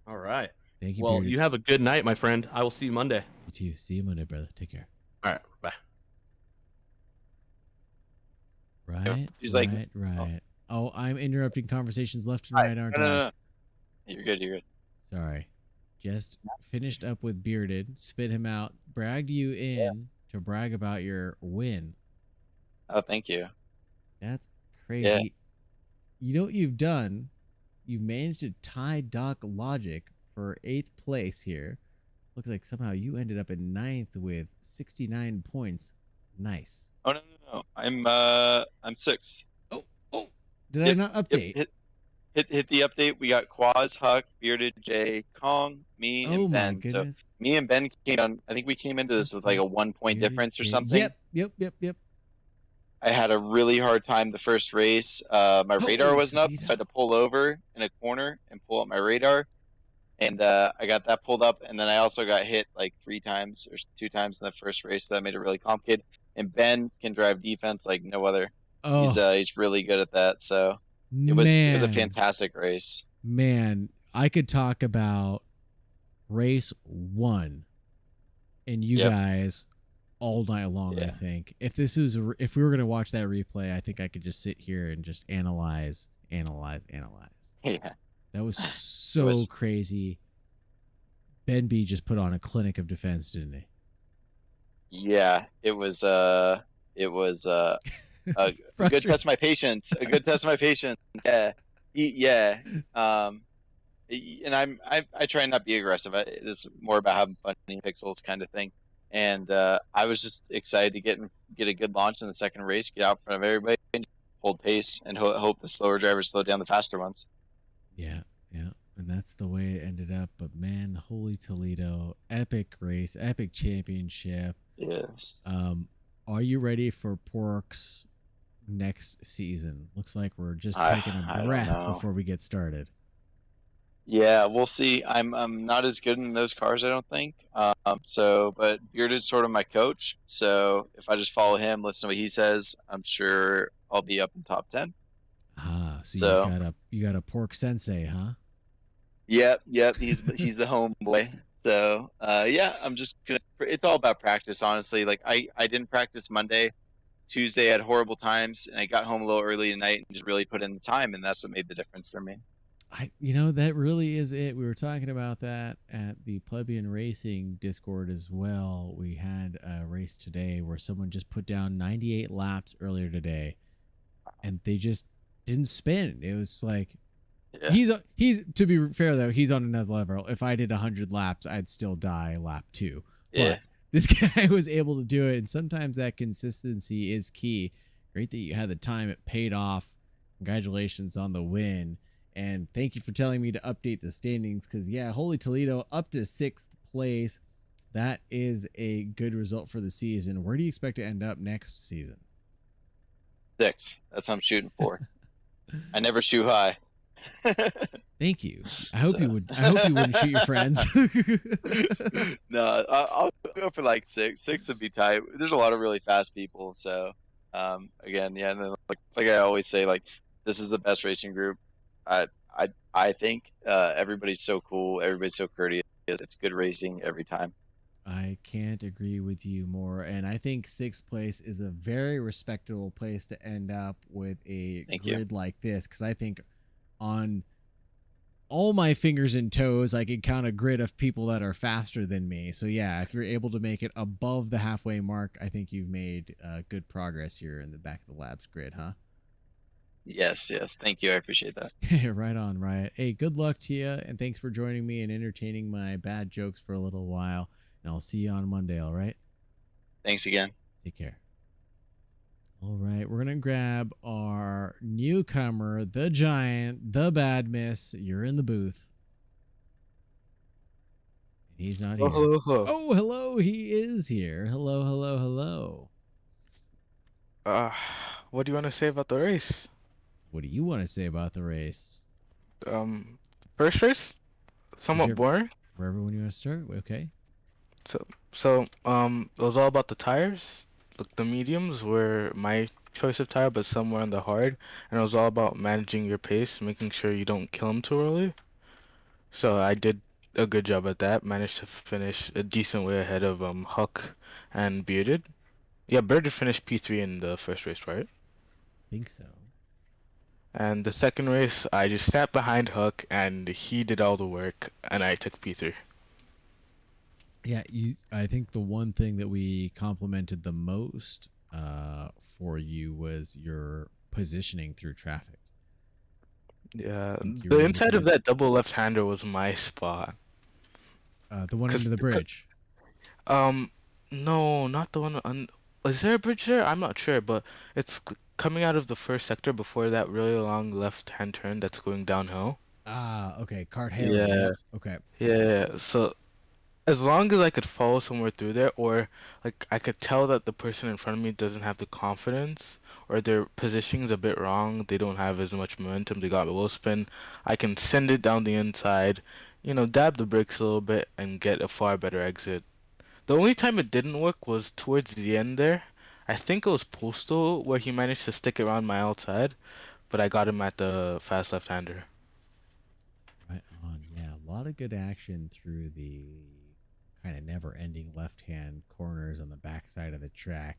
Speaker 9: All right.
Speaker 2: Thank you.
Speaker 9: Well,
Speaker 2: Bearded.
Speaker 9: you have a good night, my friend. I will see you Monday.
Speaker 2: You too. See you Monday, brother. Take care.
Speaker 9: All right. Bye.
Speaker 2: Right.
Speaker 10: She's
Speaker 2: right.
Speaker 10: like,
Speaker 2: Right. Oh, I'm interrupting conversations left and
Speaker 10: "Hi."
Speaker 2: right, aren't
Speaker 10: No, no,
Speaker 2: I?
Speaker 10: no, no. You're good. You're good.
Speaker 2: Sorry. Just finished up with Bearded, spit him out, bragged you in to brag about your win.
Speaker 10: Oh, thank you.
Speaker 2: That's
Speaker 10: Yeah.
Speaker 2: crazy. You know what you've done? You've managed to tie Doc Logic for 8th place here. Looks like somehow you ended up in 9th with 69 points. Nice.
Speaker 10: Oh no. I'm 6th.
Speaker 2: Oh, did I not update?
Speaker 10: Hit the update. We got Quaz, Huck, Bearded, Jay, Kong, me,
Speaker 2: Oh
Speaker 10: and
Speaker 2: my
Speaker 10: Ben. So
Speaker 2: goodness.
Speaker 10: me and Ben came on. I think we came into this with like a 1 point difference or something.
Speaker 2: Yep.
Speaker 10: I had a really hard time the first race. My radar wasn't up, so I had to pull over in a corner and pull up my radar. And I got that pulled up, and then I also got hit like 3 times or 2 times in the first race, so that made it really complicated. And Ben can drive defense like no other.
Speaker 2: Oh,
Speaker 10: He's really good at that. So it was a fantastic race.
Speaker 2: Man, I could talk about race 1 and you guys all night long. I think if we were gonna watch that replay, I think I could just sit here and just analyze.
Speaker 10: Yeah.
Speaker 2: That was so crazy. Ben B just put on a clinic of defense, didn't he?
Speaker 10: Yeah, it was a good test of my patience. A good test of my patience. Yeah. And I try not to be aggressive. This is more about having fun in pixels kind of thing. And I was just excited to get a good launch in the second race, get out in front of everybody, hold pace, and hope the slower drivers slow down the faster ones.
Speaker 2: Yeah. And that's the way it ended up. But man, holy Toledo, epic race, epic championship.
Speaker 10: Yes.
Speaker 2: Are you ready for Pork's next season? Looks like we're just taking a breath before we get started.
Speaker 10: Yeah, we'll see. I'm not as good in those cars, I don't think. But Bearded's sort of my coach. So if I just follow him, listen to what he says, I'm sure I'll be up in top 10.
Speaker 2: So you got a Pork sensei, huh?
Speaker 10: Yep. He's the homeboy. So I'm just gonna. It's all about practice, honestly. Like I didn't practice Monday, Tuesday I had horrible times, and I got home a little early tonight and just really put in the time, and that's what made the difference for me.
Speaker 2: That really is it. We were talking about that at the Plebeian Racing Discord as well. We had a race today where someone just put down 98 laps earlier today, and they just didn't spin. It was like. Yeah. He's to be fair though, he's on another level. If I did 100 laps, I'd still die lap 2.
Speaker 10: Yeah.
Speaker 2: But this guy was able to do it, and sometimes that consistency is key. Great that you had the time. It paid off. Congratulations on the win, and thank you for telling me to update the standings. Because holy Toledo up to 6th place. That is a good result for the season. Where do you expect to end up next season?
Speaker 10: 6. That's what I'm shooting for. I never shoot high.
Speaker 2: Thank you. I hope you wouldn't shoot your friends.
Speaker 10: No, I'll go for like 6. 6 would be tight. There's a lot of really fast people, so again, and then like I always say, like this is the best racing group. I think everybody's so cool. Everybody's so courteous. It's good racing every time.
Speaker 2: I can't agree with you more, and I think 6th place is a very respectable place to end up with a grid like this, because I think on all my fingers and toes, I can count a grid of people that are faster than me. So if you're able to make it above the halfway mark, I think you've made good progress here in the back of the labs grid, huh?
Speaker 10: Yes. Thank you. I appreciate that.
Speaker 2: Right on, Riot. Hey, good luck to you, and thanks for joining me and entertaining my bad jokes for a little while. And I'll see you on Monday, all right?
Speaker 10: Thanks again.
Speaker 2: Take care. All right, we're going to grab our newcomer, the Giant, the Bad Miss. You're in the booth. He's not here.
Speaker 11: Hello.
Speaker 2: Oh, hello. He is here. Hello.
Speaker 11: What do you want to say about the race?
Speaker 2: What do you want to say about the race?
Speaker 11: First race, somewhat boring.
Speaker 2: Wherever you want to start. Okay.
Speaker 11: So it was all about the tires. Look, the mediums were my choice of tire, but some were on the hard, and it was all about managing your pace, making sure you don't kill them too early. So I did a good job at that. Managed to finish a decent way ahead of Huck and Bearded. Yeah, Bearded finished P3 in the first race, right?
Speaker 2: think so.
Speaker 11: And the second race, I just sat behind Hook, and he did all the work, and I took P3.
Speaker 2: Yeah, I think the one thing that we complimented the most for you was your positioning through traffic.
Speaker 11: Yeah,
Speaker 2: You
Speaker 11: the
Speaker 2: were able
Speaker 11: inside
Speaker 2: to
Speaker 11: of that double left-hander was my spot.
Speaker 2: the one under the bridge.
Speaker 11: No, not the one on. Is there a bridge there? I'm not sure, but it's coming out of the first sector before that really long left-hand turn that's going downhill.
Speaker 2: Ah, okay. Cart hailing.
Speaker 11: Yeah,
Speaker 2: Yep. Okay.
Speaker 11: yeah. So as long as I could follow somewhere through there, or like I could tell that the person in front of me doesn't have the confidence, or their positioning's a bit wrong, they don't have as much momentum, they got a low spin, I can send it down the inside, dab the brakes a little bit and get a far better exit. The only time it didn't work was towards the end there. I think it was Postal where he managed to stick around my outside, but I got him at the fast left-hander.
Speaker 2: Right on. Yeah, a lot of good action through the kind of never-ending left-hand corners on the backside of the track.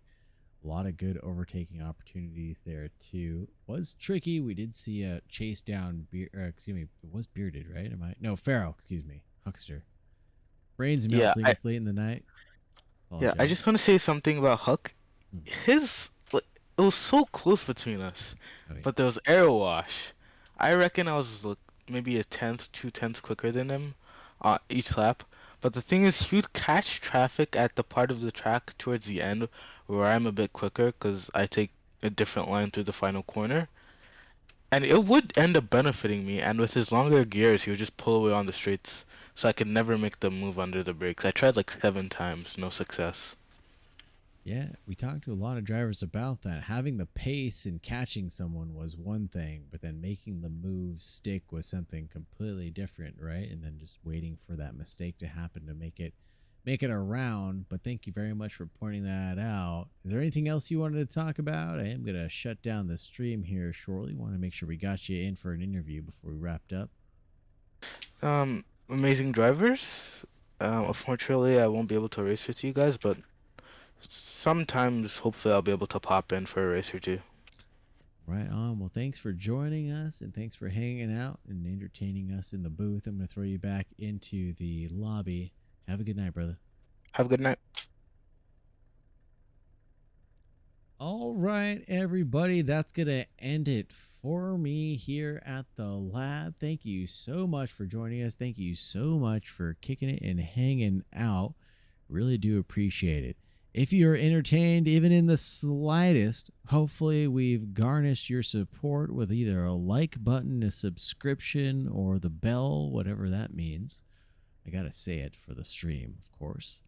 Speaker 2: A lot of good overtaking opportunities there too. Was tricky. We did see a chase down. Excuse me. It was Bearded, right? Farrell. Excuse me. Huckster. Brains
Speaker 11: Yeah,
Speaker 2: melting. It's late in the night.
Speaker 11: Yeah, I just want to say something about Huck. It was so close between us, but there was air wash. I reckon I was maybe a tenth, 2/10 quicker than him each lap. But the thing is, he would catch traffic at the part of the track towards the end where I'm a bit quicker because I take a different line through the final corner. And it would end up benefiting me, and with his longer gears, he would just pull away on the straights, so I could never make the move under the brakes. I tried like 7 times, no success.
Speaker 2: Yeah, we talked to a lot of drivers about that. Having the pace and catching someone was one thing, but then making the move stick was something completely different, right? And then just waiting for that mistake to happen to make it around. But thank you very much for pointing that out. Is there anything else you wanted to talk about? I am going to shut down the stream here shortly. Want to make sure we got you in for an interview before we wrapped up.
Speaker 11: Amazing drivers. Unfortunately, I won't be able to race with you guys, but sometimes, hopefully, I'll be able to pop in for a race or two.
Speaker 2: Right on. Well, thanks for joining us, and thanks for hanging out and entertaining us in the booth. I'm going to throw you back into the lobby. Have a good night, brother.
Speaker 11: Have a good night.
Speaker 2: All right, everybody. That's going to end it for me here at the lab. Thank you so much for joining us. Thank you so much for kicking it and hanging out. Really do appreciate it. If you're entertained, even in the slightest, hopefully we've garnished your support with either a like button, a subscription, or the bell, whatever that means. I gotta say it for the stream, of course.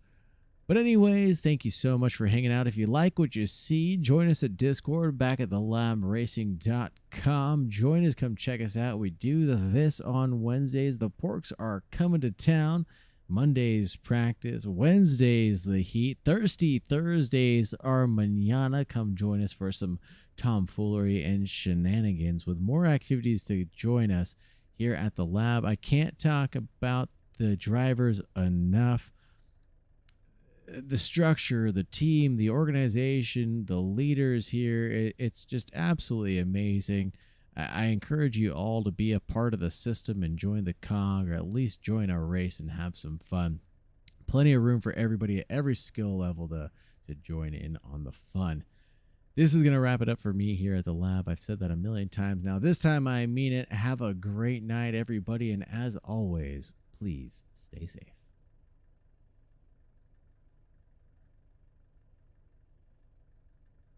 Speaker 2: But anyways, thank you so much for hanging out. If you like what you see, join us at Discord back at thelabracing.com. Join us, come check us out. We do this on Wednesdays. The Porks are coming to town. Mondays practice, Wednesdays the heat, Thirsty Thursdays are mañana. Come join us for some tomfoolery and shenanigans with more activities to join us here at the lab. I can't talk about the drivers enough. The structure, the team, the organization, the leaders here, it's just absolutely amazing. I encourage you all to be a part of the system and join the COG, or at least join our race and have some fun. Plenty of room for everybody at every skill level to join in on the fun. This is going to wrap it up for me here at the lab. I've said that a million times now. This time I mean it. Have a great night, everybody. And as always, please stay safe.